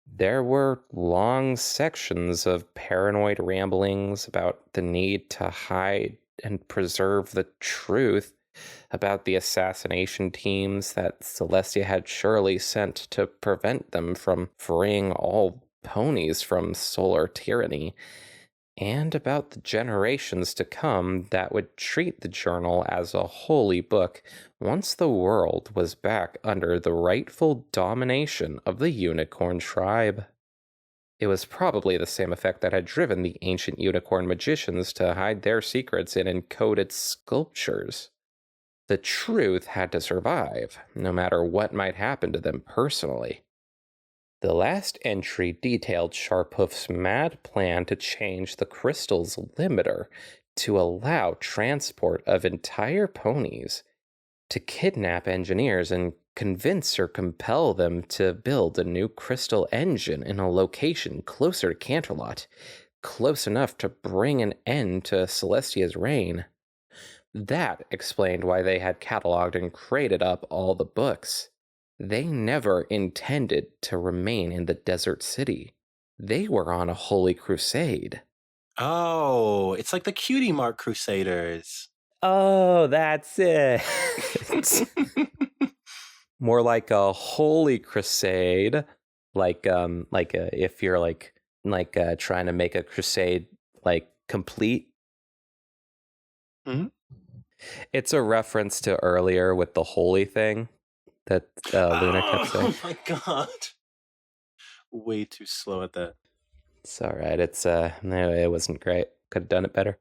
There were long sections of paranoid ramblings about the need to hide and preserve the truth, about the assassination teams that Celestia had surely sent to prevent them from freeing all ponies from solar tyranny. and about the generations to come that would treat the journal as a holy book once the world was back under the rightful domination of the unicorn tribe. It was probably the same effect that had driven the ancient unicorn magicians to hide their secrets in encoded sculptures. The truth had to survive, no matter what might happen to them personally. The last entry detailed Sharphoof's mad plan to change the crystal's limiter to allow transport of entire ponies, to kidnap engineers and convince or compel them to build a new crystal engine in a location closer to Canterlot, close enough to bring an end to Celestia's reign. That explained why they had cataloged and crated up all the books. They never intended to remain in the desert city. They were on a holy crusade. Oh, it's like the Cutie Mark Crusaders. Oh, that's it. More like a holy crusade, if you're trying to make a crusade complete. Mhm. It's a reference to earlier with the holy thing that Luna kept saying. Oh my god. Way too slow at that. It's all right. No, it wasn't great. Could have done it better.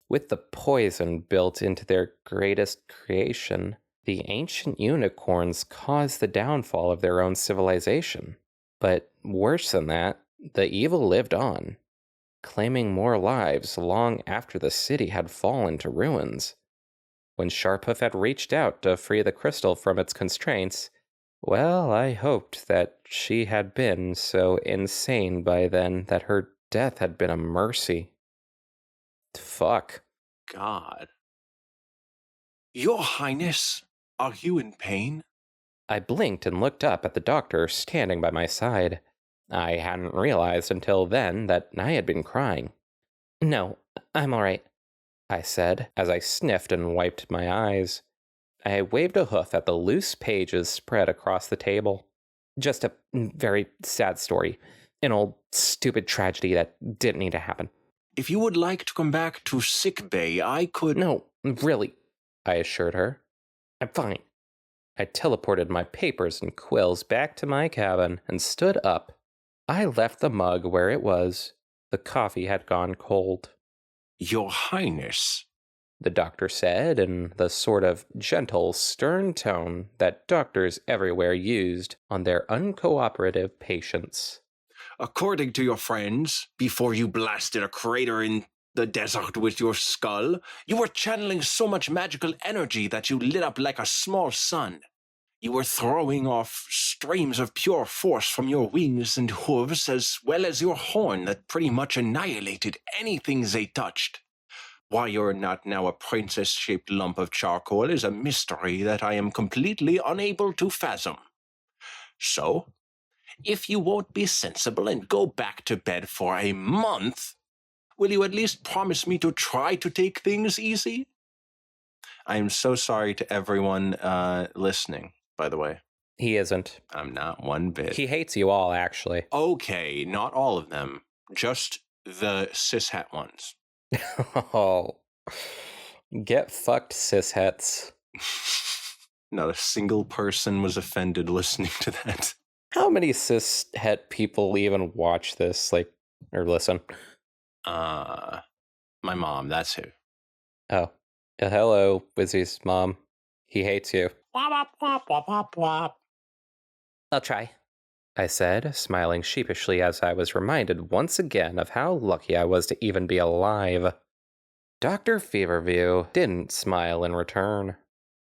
With the poison built into their greatest creation, the ancient unicorns caused the downfall of their own civilization. But worse than that, the evil lived on, claiming more lives long after the city had fallen to ruins. When Sharphoof had reached out to free the crystal from its constraints, well, I hoped that she had been so insane by then that her death had been a mercy. Fuck. God. Your Highness, are you in pain? I blinked and looked up at the doctor standing by my side. I hadn't realized until then that I had been crying. No, I'm all right, I said as I sniffed and wiped my eyes. I waved a hoof at the loose pages spread across the table. Just a very sad story. An old stupid tragedy that didn't need to happen. If you would like to come back to sick bay, I could... No, really, I assured her. I'm fine. I teleported my papers and quills back to my cabin and stood up. I left the mug where it was. The coffee had gone cold. Your Highness, the doctor said in the sort of gentle, stern tone that doctors everywhere used on their uncooperative patients. According to your friends, before you blasted a crater in the desert with your skull, you were channeling so much magical energy that you lit up like a small sun. You were throwing off streams of pure force from your wings and hooves as well as your horn that pretty much annihilated anything they touched. Why you're not now a princess-shaped lump of charcoal is a mystery that I am completely unable to fathom. So, if you won't be sensible and go back to bed for a month, will you at least promise me to try to take things easy? I am so sorry to everyone listening, by the way. He isn't. I'm not one bit. He hates you all, actually. Okay, not all of them. Just the cishet ones. Oh. Get fucked, cishets. Not a single person was offended listening to that. How many cishet people even watch this, or listen? My mom, that's who. Oh. Hello, Wizzy's mom. He hates you. Wop, wop, wop, wop, wop. I'll try, I said, smiling sheepishly as I was reminded once again of how lucky I was to even be alive. Dr. Feverview didn't smile in return.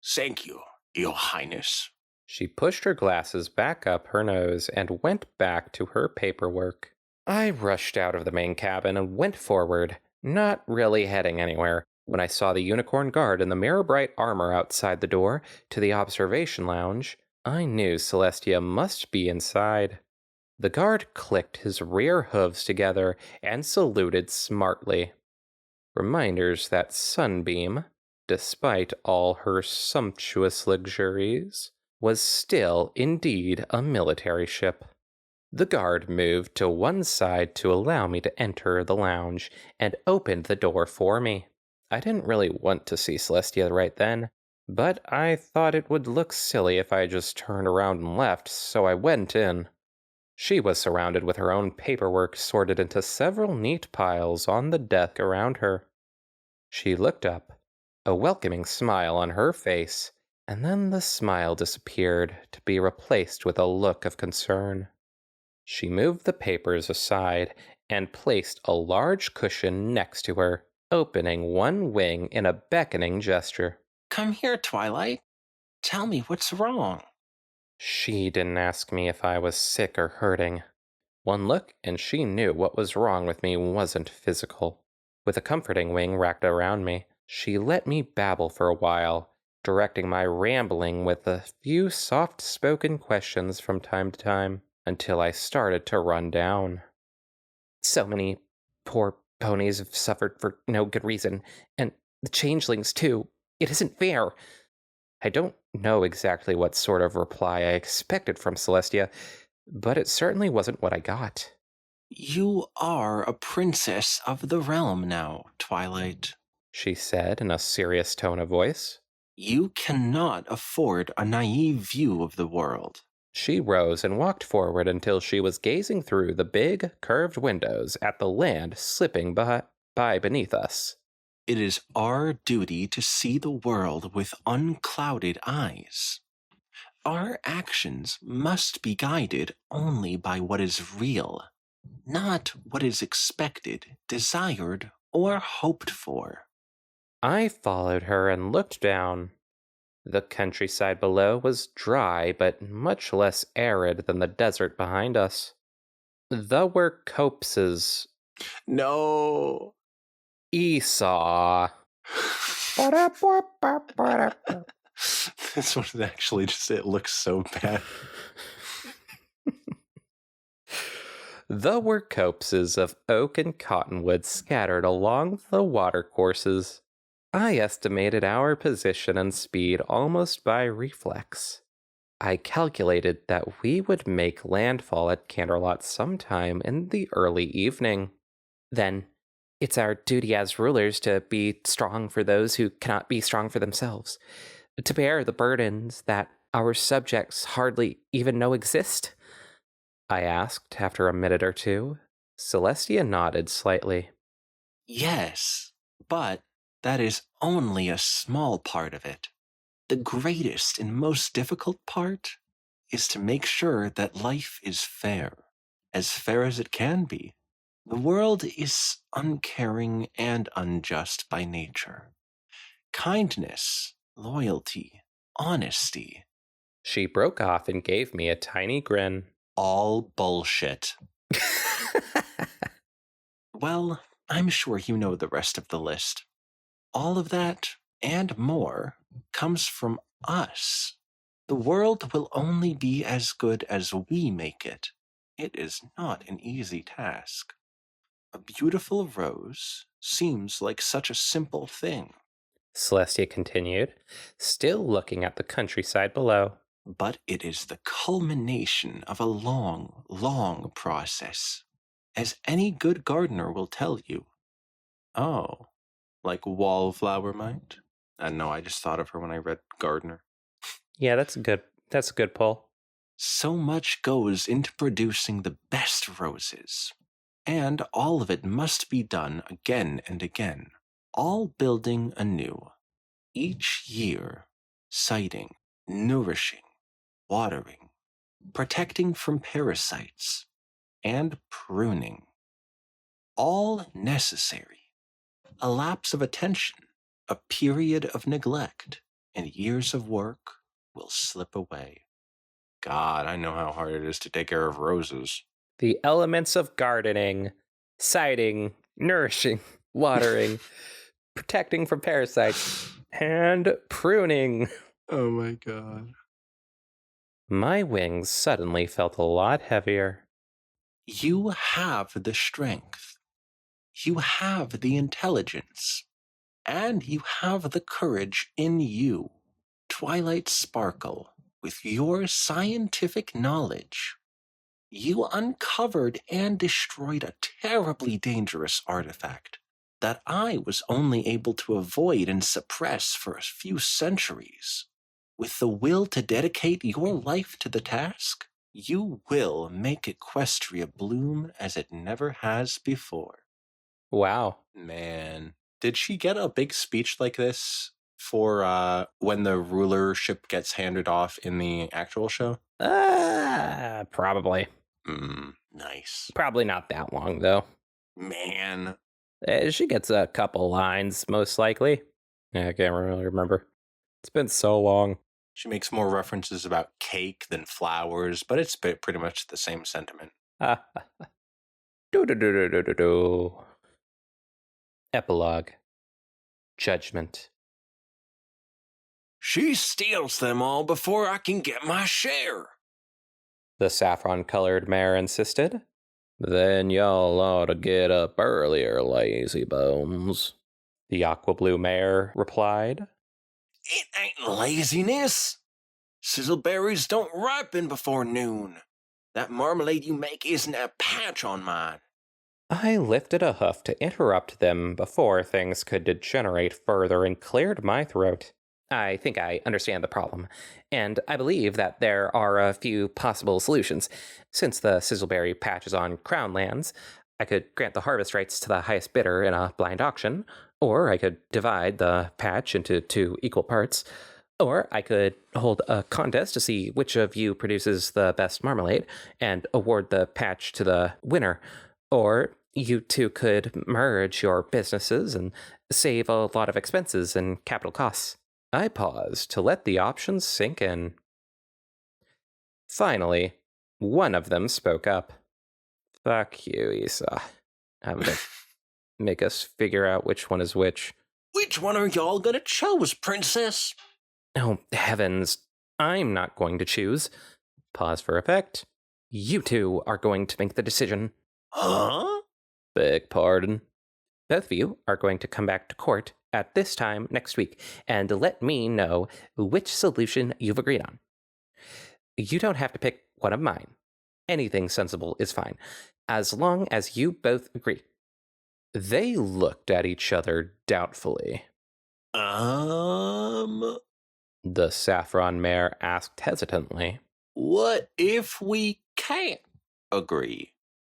Thank you, Your Highness. She pushed her glasses back up her nose and went back to her paperwork. I rushed out of the main cabin and went forward, not really heading anywhere, when I saw the unicorn guard in the mirror-bright armor outside the door to the observation lounge. I knew Celestia must be inside. The guard clicked his rear hooves together and saluted smartly. Reminders that Sunbeam, despite all her sumptuous luxuries, was still indeed a military ship. The guard moved to one side to allow me to enter the lounge and opened the door for me. I didn't really want to see Celestia right then, but I thought it would look silly if I just turned around and left, so I went in. She was surrounded with her own paperwork sorted into several neat piles on the desk around her. She looked up, a welcoming smile on her face, and then the smile disappeared to be replaced with a look of concern. She moved the papers aside and placed a large cushion next to her, opening one wing in a beckoning gesture. Come here, Twilight. Tell me what's wrong. She didn't ask me if I was sick or hurting. One look and she knew what was wrong with me wasn't physical. With a comforting wing wrapped around me, she let me babble for a while, directing my rambling with a few soft-spoken questions from time to time, until I started to run down. So many poor ponies have suffered for no good reason, and the changelings too. It isn't fair. I don't know exactly what sort of reply I expected from Celestia, but it certainly wasn't what I got. You are a princess of the realm now, Twilight, she said in a serious tone of voice. You cannot afford a naive view of the world. She rose and walked forward until she was gazing through the big, curved windows at the land slipping by beneath us. It is our duty to see the world with unclouded eyes. Our actions must be guided only by what is real, not what is expected, desired, or hoped for. I followed her and looked down. The countryside below was dry but much less arid than the desert behind us. There were copses. No. Esau. This one actually it looks so bad. There were copses of oak and cottonwood scattered along the watercourses. I estimated our position and speed almost by reflex. I calculated that we would make landfall at Canterlot sometime in the early evening. Then, it's our duty as rulers to be strong for those who cannot be strong for themselves, to bear the burdens that our subjects hardly even know exist? I asked after a minute or two. Celestia nodded slightly. Yes, but that is only a small part of it. The greatest and most difficult part is to make sure that life is fair as it can be. The world is uncaring and unjust by nature. Kindness, loyalty, honesty. She broke off and gave me a tiny grin. All bullshit. Well, I'm sure you know the rest of the list. All of that, and more, comes from us. The world will only be as good as we make it. It is not an easy task. A beautiful rose seems like such a simple thing. Celestia continued, still looking at the countryside below. But it is the culmination of a long, long process, as any good gardener will tell you. Oh, like wallflower might? No, I just thought of her when I read gardener. Yeah, that's a good pull. So much goes into producing the best roses, and all of it must be done again and again, all building anew. Each year, siting, nourishing, watering, protecting from parasites, and pruning. All necessary. A lapse of attention, a period of neglect, and years of work will slip away. God, I know how hard it is to take care of roses. The elements of gardening, siting, nourishing, watering, protecting from parasites, and pruning. Oh my God. My wings suddenly felt a lot heavier. You have the strength. You have the intelligence. And you have the courage in you, Twilight Sparkle, with your scientific knowledge. you uncovered and destroyed a terribly dangerous artifact that I was only able to avoid and suppress for a few centuries. With the will to dedicate your life to the task, you will make Equestria bloom as it never has before. Wow. Man, did she get a big speech like this for when the rulership gets handed off in the actual show? Probably. Nice. Probably not that long, though. Man. She gets a couple lines, most likely. Yeah, I can't really remember. It's been so long. She makes more references about cake than flowers, but it's pretty much the same sentiment. Do. Epilogue. Judgment. She steals them all before I can get my share, the saffron-colored mare insisted. Then y'all ought to get up earlier, lazy bones, the aqua-blue mare replied. It ain't laziness. Sizzleberries don't ripen before noon. That marmalade you make isn't a patch on mine. I lifted a hoof to interrupt them before things could degenerate further and cleared my throat. I think I understand the problem, and I believe that there are a few possible solutions. Since the Sizzleberry patch is on Crown lands, I could grant the harvest rights to the highest bidder in a blind auction, or I could divide the patch into 2 equal parts, or I could hold a contest to see which of you produces the best marmalade and award the patch to the winner, or you two could merge your businesses and save a lot of expenses and capital costs. I paused to let the options sink in. Finally, one of them spoke up. Fuck you, Issa. Having to make us figure out which one is which. Which one are y'all gonna choose, princess? Oh, heavens. I'm not going to choose. Pause for effect. You two are going to make the decision. Huh? Beg pardon. Both of you are going to come back to court at this time next week and let me know which solution you've agreed on. You don't have to pick one of mine. Anything sensible is fine, as long as you both agree. They looked at each other doubtfully. The saffron mare asked hesitantly. What if we can't agree?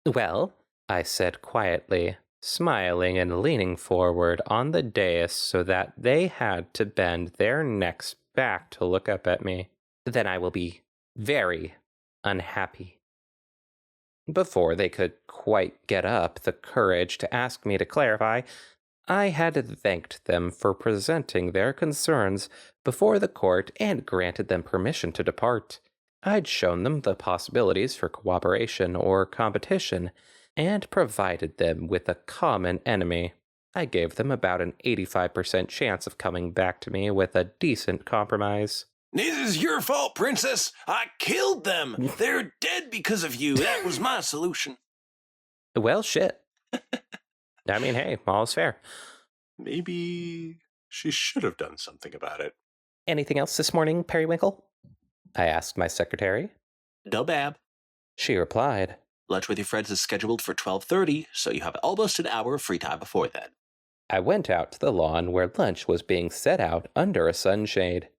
Well, I said quietly, smiling and leaning forward on the dais so that they had to bend their necks back to look up at me. Then I will be very unhappy. Before they could quite get up the courage to ask me to clarify, I had thanked them for presenting their concerns before the court and granted them permission to depart. I'd shown them the possibilities for cooperation or competition, and provided them with a common enemy. I gave them about an 85% chance of coming back to me with a decent compromise. This is your fault, princess. I killed them. They're dead because of you. That was my solution. Well, shit. I mean, hey, all's fair. Maybe she should have done something about it. Anything else this morning, Periwinkle? I asked my secretary. No, Bab. She replied. Lunch with your friends is scheduled for 12:30, so you have almost an hour of free time before then. I went out to the lawn where lunch was being set out under a sunshade.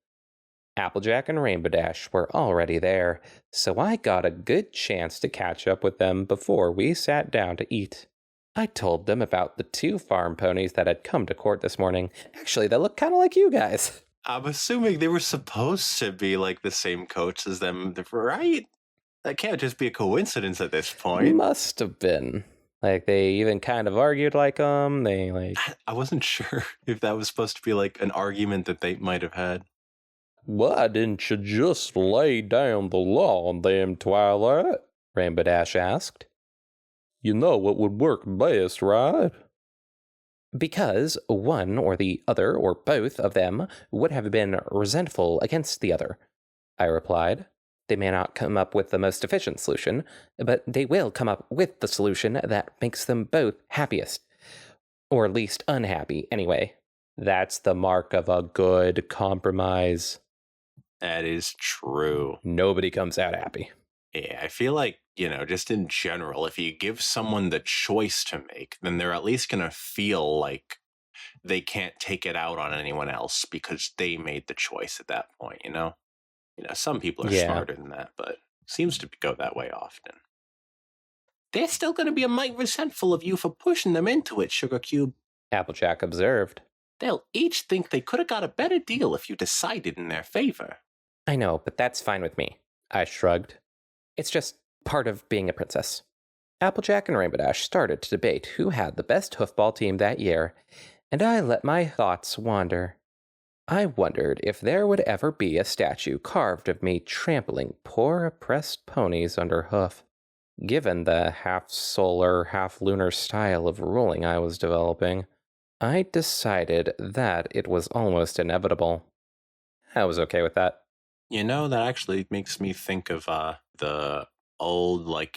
Applejack and Rainbow Dash were already there, so I got a good chance to catch up with them before we sat down to eat. I told them about the 2 farm ponies that had come to court this morning. Actually, they look kind of like you guys. I'm assuming they were supposed to be like the same coach as them, right? That can't just be a coincidence at this point. Must have been. Like, they even kind of argued like I wasn't sure if that was supposed to be like an argument that they might have had. Why didn't you just lay down the law on them, Twilight? Rainbow Dash asked. You know what would work best, right? Because one or the other or both of them would have been resentful against the other, I replied. They may not come up with the most efficient solution, but they will come up with the solution that makes them both happiest. Or at least unhappy, anyway. That's the mark of a good compromise. That is true. Nobody comes out happy. Yeah, I feel like just in general, if you give someone the choice to make, then they're at least going to feel like they can't take it out on anyone else because they made the choice at that point. Some people are smarter than that, but seems to go that way often. They're still going to be a mite resentful of you for pushing them into it, Sugar Cube. Applejack observed. They'll each think they could have got a better deal if you decided in their favor. I know, but that's fine with me. I shrugged. It's just part of being a princess. Applejack and Rainbow Dash started to debate who had the best hoofball team that year, and I let my thoughts wander. I wondered if there would ever be a statue carved of me trampling poor oppressed ponies under hoof. Given the half-solar, half-lunar style of ruling I was developing, I decided that it was almost inevitable. I was okay with that. That actually makes me think of the old,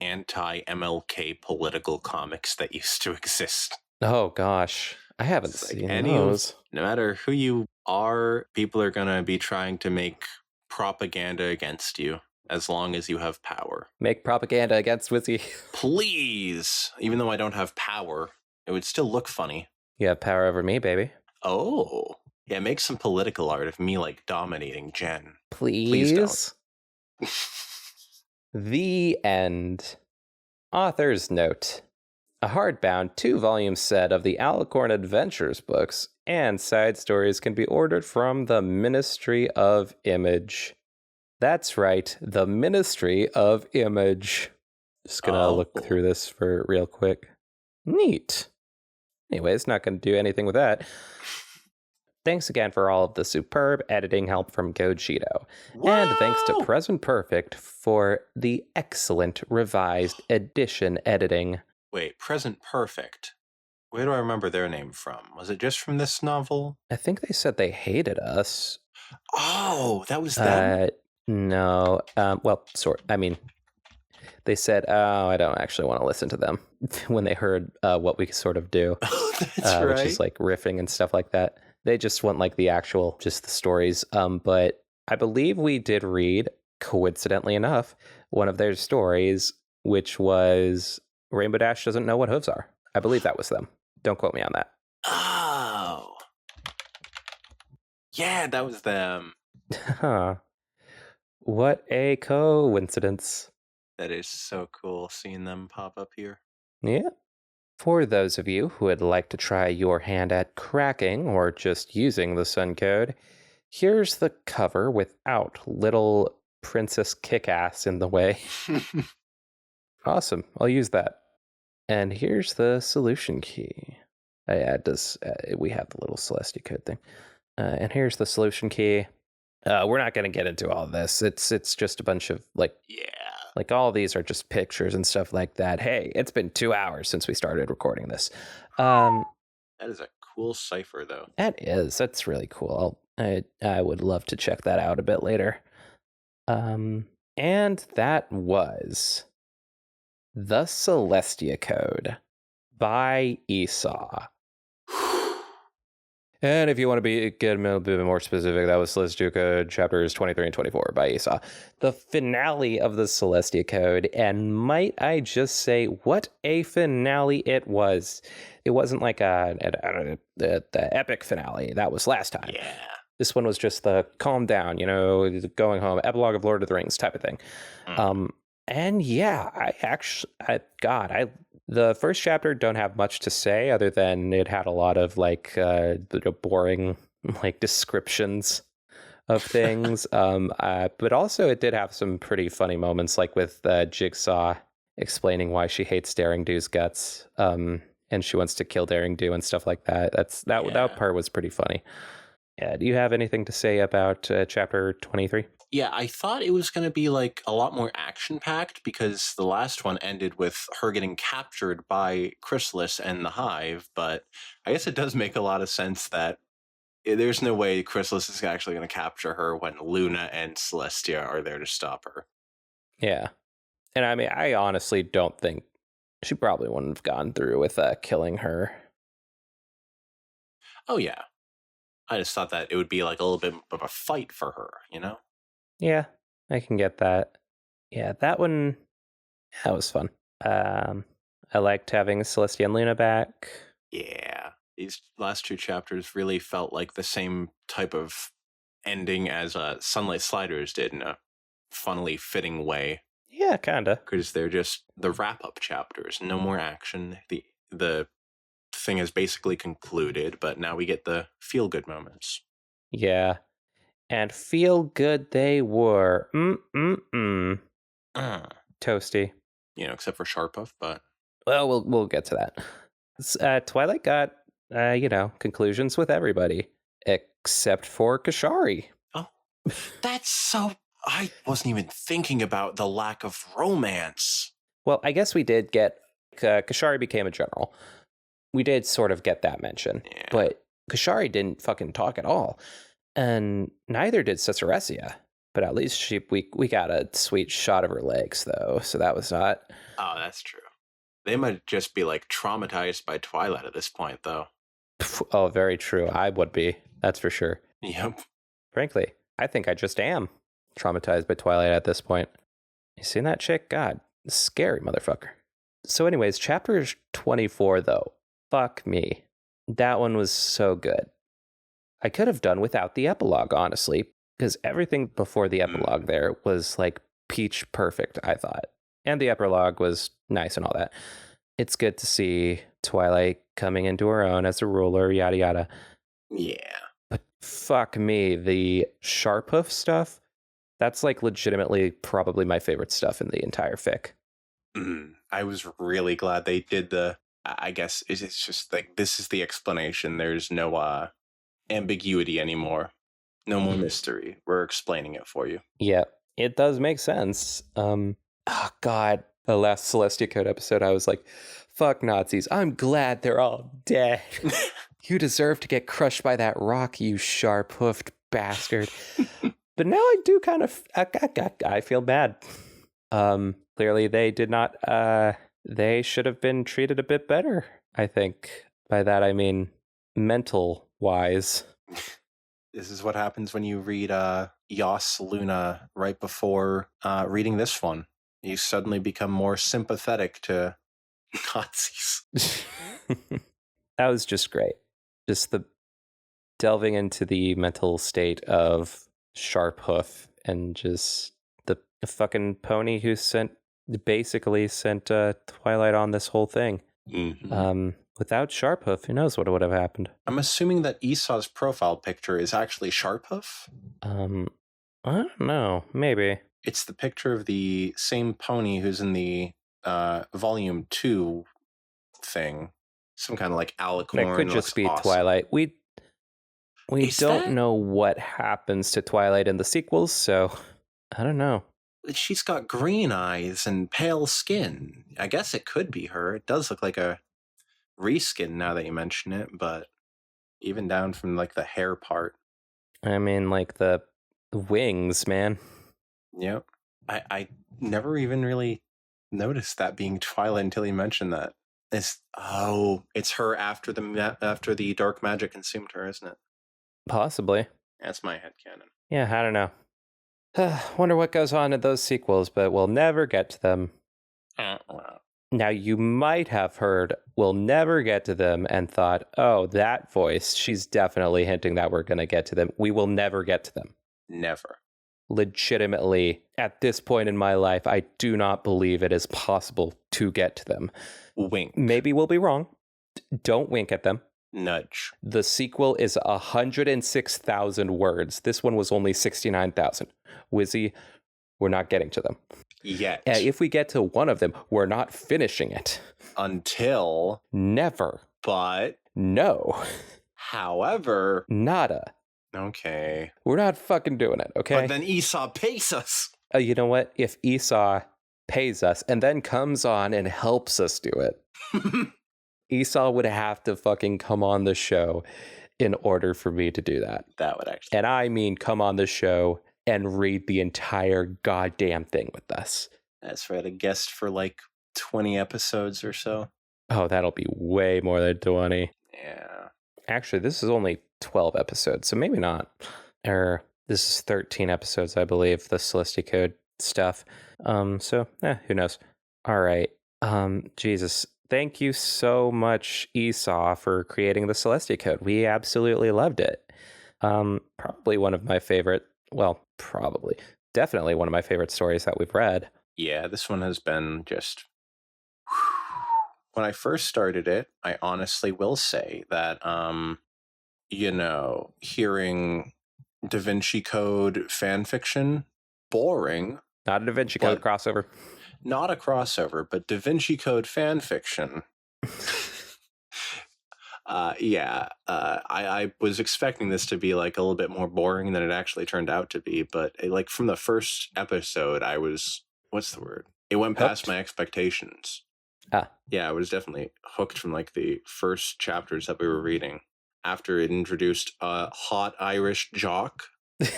anti-MLK political comics that used to exist. Oh, gosh. I haven't seen those. No matter who you are, people are going to be trying to make propaganda against you as long as you have power. Make propaganda against Wizzy. Please! Even though I don't have power, it would still look funny. You have power over me, baby. Oh. Yeah, make some political art of me, dominating Jen. Please don't. The end. Author's note. A hardbound 2-volume set of the Alicorn Adventures books and side stories can be ordered from the Ministry of Image. That's right, the Ministry of Image. Just gonna look through this for real quick. Neat. Anyways, not gonna do anything with that. Thanks again for all of the superb editing help from Gojito. And thanks to Present Perfect for the excellent revised edition editing. Wait, Present Perfect. Where do I remember their name from? Was it just from this novel? I think they said they hated us. Oh, that was them? No. They said, I don't actually want to listen to them when they heard what we sort of do. That's right. Which is riffing and stuff like that. They just want just the stories. But I believe we did read, coincidentally enough, one of their stories, which was Rainbow Dash doesn't know what hooves are. I believe that was them. Don't quote me on that. Oh. Yeah, that was them. Huh. What a coincidence. That is so cool seeing them pop up here. Yeah. For those of you who would like to try your hand at cracking or just using the Sun Code, here's the cover without little Princess Kickass in the way. Awesome. I'll use that. And here's the solution key. We have the little Celestia Code thing. And here's the solution key. We're not going to get into all this. It's just a bunch of all these are just pictures and stuff like that. Hey, it's been 2 hours since we started recording this. That is a cool cipher, though. That's really cool. I would love to check that out a bit later. And that was The Celestia Code by Esau. And if you want to get a little bit more specific, that was Celestia Code chapters 23 and 24 by Esau. The finale of the Celestia Code, and might I just say, what a finale it was. It wasn't like the epic finale that was last time. Yeah. This one was just the calm down, going home, epilogue of Lord of the Rings type of thing. And yeah, the first chapter don't have much to say other than it had a lot of boring descriptions of things. But also it did have some pretty funny moments, like with Jigsaw explaining why she hates Daring Do's guts, and she wants to kill Daring Do and stuff like that. That part was pretty funny. Yeah, do you have anything to say about chapter 23? Yeah, I thought it was going to be a lot more action-packed because the last one ended with her getting captured by Chrysalis and the Hive, but I guess it does make a lot of sense that there's no way Chrysalis is actually going to capture her when Luna and Celestia are there to stop her. Yeah. And I mean, I honestly don't think she probably wouldn't have gone through with killing her. Oh, yeah. I just thought that it would be a little bit of a fight for her, Yeah, I can get that. Yeah, that one, That was fun. I liked having Celestia and Luna back. Yeah. These last two chapters really felt like the same type of ending as Sunlight Sliders did in a funnily fitting way. Yeah, kinda. Because they're just the wrap-up chapters. No more action. The thing is basically concluded, but now we get the feel-good moments. Yeah. And feel good they were. Toasty. You know, except for Sharpuff, but... Well, we'll get to that. Twilight got, conclusions with everybody. Except for Kashari. Oh, that's so... I wasn't even thinking about the lack of romance. Well, I guess we did get... Kashari became a general. We did sort of get that mention. Yeah. But Kashari didn't fucking talk at all. And neither did Cesaresia. But at least we got a sweet shot of her legs, though. So that was not... Oh, that's true. They might just be, like, traumatized by Twilight at this point, though. Oh, very true. I would be. That's for sure. Yep. Frankly, I think I just am traumatized by Twilight at this point. You seen that chick? God, scary motherfucker. So anyways, chapter 24, though. Fuck me. That one was so good. I could have done without the epilogue, honestly, because everything before the epilogue there was like peach perfect, I thought. And the epilogue was nice and all that. It's good to see Twilight coming into her own as a ruler, yada yada. Yeah. But fuck me, the Sharpuff stuff, that's like legitimately probably my favorite stuff in the entire fic. I was really glad they did the... I guess it's just like, this is the explanation. There's no ambiguity anymore. No more mystery. We're explaining it for you. Yeah, it does make sense. Oh, God. The last Celestia Code episode, I was like, fuck Nazis. I'm glad they're all dead. You deserve to get crushed by that rock, you sharp-hoofed bastard. But now I do kind of... I feel bad. Clearly, they did not... they should have been treated a bit better, I think. By that, I mean mental-wise. This is what happens when you read Yas Luna right before reading this one. You suddenly become more sympathetic to Nazis. That was just great. Just the delving into the mental state of Sharphoof and just the fucking pony who basically sent Twilight on this whole thing. Mm-hmm. Without Sharphoof, who knows what would have happened? I'm assuming that Esau's profile picture is actually Sharphoof. I don't know. Maybe. It's the picture of the same pony who's in the volume 2 thing. Some kind of like alicorn. It could just be awesome. Twilight. We don't know what happens to Twilight in the sequels, so I don't know. She's got green eyes and pale skin. I guess it could be her. It does look like a reskin now that you mention it, but even down from like the hair part. I mean, like the wings, man. Yep. I never even really noticed that being Twilight until you mentioned that. It's her after the dark magic consumed her, isn't it? Possibly. That's my headcanon. Yeah, I don't know. Wonder what goes on in those sequels, but we'll never get to them. Now, you might have heard we'll never get to them and thought, oh, that voice, she's definitely hinting that we're going to get to them. We will never get to them. Never. Legitimately, at this point in my life, I do not believe it is possible to get to them. Wink. Maybe we'll be wrong. Don't wink at them. Nudge. The sequel is 106,000 words. This one was only 69,000. Wizzy, we're not getting to them. Yet. If we get to one of them, we're not finishing it. Until. Never. But. No. However. Nada. Okay. We're not fucking doing it, okay? But then Esau pays us. You know what? If Esau pays us and then comes on and helps us do it, Esau would have to fucking come on the show in order for me to do that. That would actually. And I mean come on the show and read the entire goddamn thing with us. That's right, a guest for like 20 episodes or so. Oh, that'll be way more than 20. Yeah. Actually, this is only 12 episodes, so maybe not. Or this is 13 episodes, I believe, the Celestia Code stuff. So, who knows? All right. Jesus. Thank you so much, Esau, for creating the Celestia Code. We absolutely loved it. Probably one of my favorite, definitely one of my favorite stories that we've read. Yeah, this one has been just... When I first started it, I honestly will say that, hearing Da Vinci Code fan fiction, boring. Not a Da Vinci Code crossover. Not a crossover, but Da Vinci Code fan fiction. I was expecting this to be like a little bit more boring than it actually turned out to be, but like from the first episode, I was, what's the word? It went past my expectations. Yeah, I was definitely hooked from like the first chapters that we were reading. After it introduced a hot Irish jock,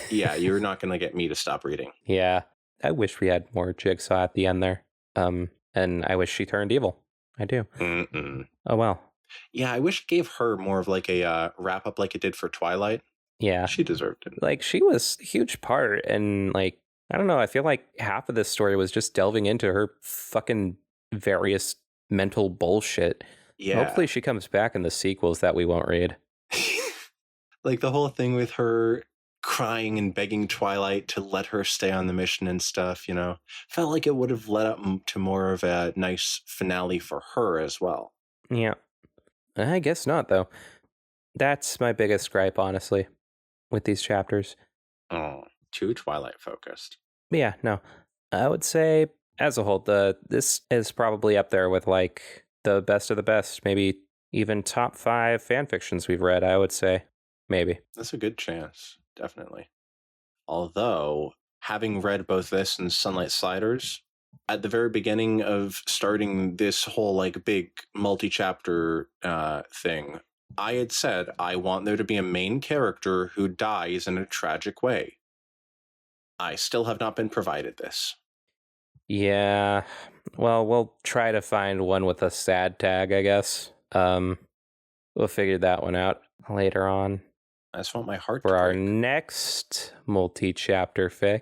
yeah, you're not going to get me to stop reading. Yeah, I wish we had more Jigsaw at the end there. And I wish she turned evil. I do. Oh, well. Yeah, I wish it gave her more of like a wrap up like it did for Twilight. Yeah. She deserved it. Like, she was a huge part, and like, I don't know, I feel like half of this story was just delving into her fucking various mental bullshit. Yeah. Hopefully she comes back in the sequels that we won't read. Like the whole thing with her crying and begging Twilight to let her stay on the mission and stuff, felt like it would have led up to more of a nice finale for her as well. Yeah. I guess not, though. That's my biggest gripe, honestly, with these chapters. Oh, too Twilight focused. Yeah, no. I would say, as a whole, this is probably up there with, like, the best of the best. Maybe even top 5 fanfictions we've read, I would say. Maybe. That's a good chance, definitely. Although, having read both this and Sunlight Sliders, at the very beginning of starting this whole like big multi-chapter thing, I had said I want there to be a main character who dies in a tragic way. I still have not been provided this. Yeah, well, we'll try to find one with a sad tag, I guess. We'll figure that one out later on. I just want my heart for to our break. next multi-chapter fic.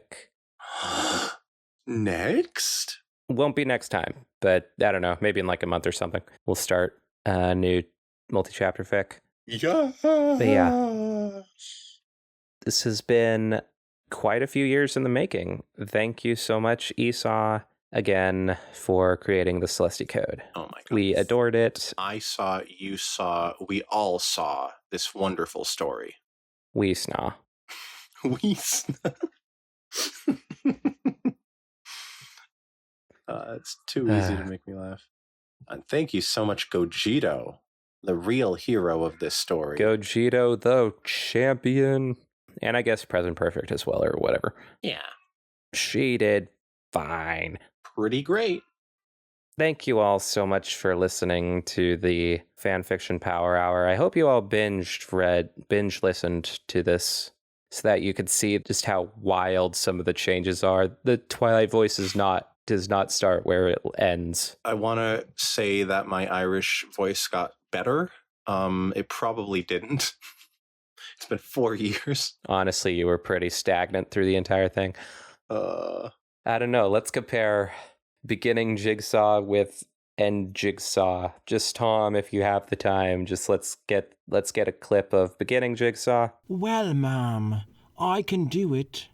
Next? Won't be next time, but I don't know, maybe in like a month or something. We'll start a new multi-chapter fic. Yeah. But yeah, this has been quite a few years in the making. Thank you so much, Esau, again, for creating the Celestia Code. Oh my God. We adored it. I saw, you saw, we all saw this wonderful story. We snaw. We snaw. It's too easy to make me laugh. And thank you so much, Gogito, the real hero of this story. Gogito, the champion. And I guess Present Perfect as well, or whatever. Yeah. She did fine. Pretty great. Thank you all so much for listening to the Fanfiction Power Hour. I hope you all binge listened to this so that you could see just how wild some of the changes are. The Twilight voice does not start where it ends. I want to say that my Irish voice got better. It probably didn't. It's been 4 years. Honestly, you were pretty stagnant through the entire thing. I don't know. Let's compare beginning Jigsaw with end Jigsaw. Just Tom, if you have the time, just let's get a clip of beginning Jigsaw. Well, ma'am, I can do it.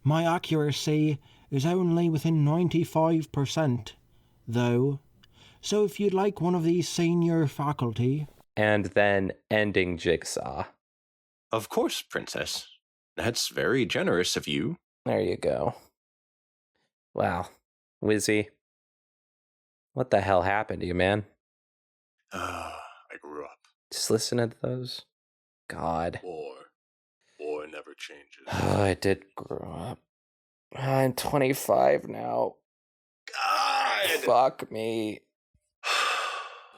My accuracy is only within 95%, though. So if you'd like one of these senior faculty... And then ending Jigsaw. Of course, Princess. That's very generous of you. There you go. Wow. Wizzy. What the hell happened to you, man? I grew up. Just listen to those. God. Boy never changes. Oh, I did grow up. I'm 25 now. God! Fuck me.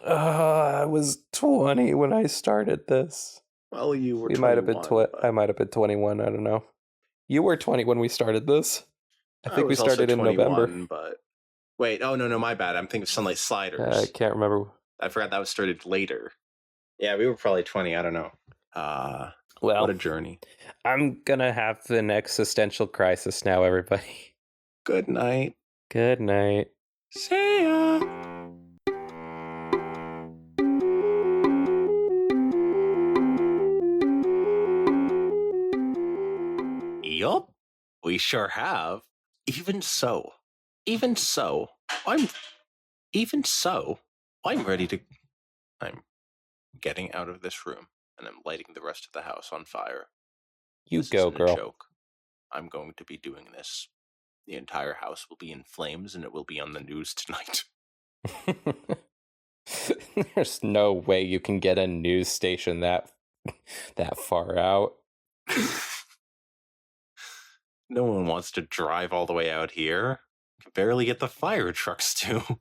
I was 20 when I started this. Well, you were. You might have been I might have been 21. I don't know. You were 20 when we started this. I think we started in November. But wait, oh no, my bad. I'm thinking of Sunlight Sliders. I can't remember. I forgot that was started later. Yeah, we were probably 20. I don't know. Well, what a journey. I'm gonna have an existential crisis now, everybody. Good night. Good night. See ya. Yup, we sure have. Even so, even so, I'm even so, I'm ready to. I'm getting out of this room and I'm lighting the rest of the house on fire. You This go, isn't girl. a joke. I'm going to be doing this. The entire house will be in flames and it will be on the news tonight. There's no way you can get a news station that far out. No one wants to drive all the way out here. Can barely get the fire trucks to.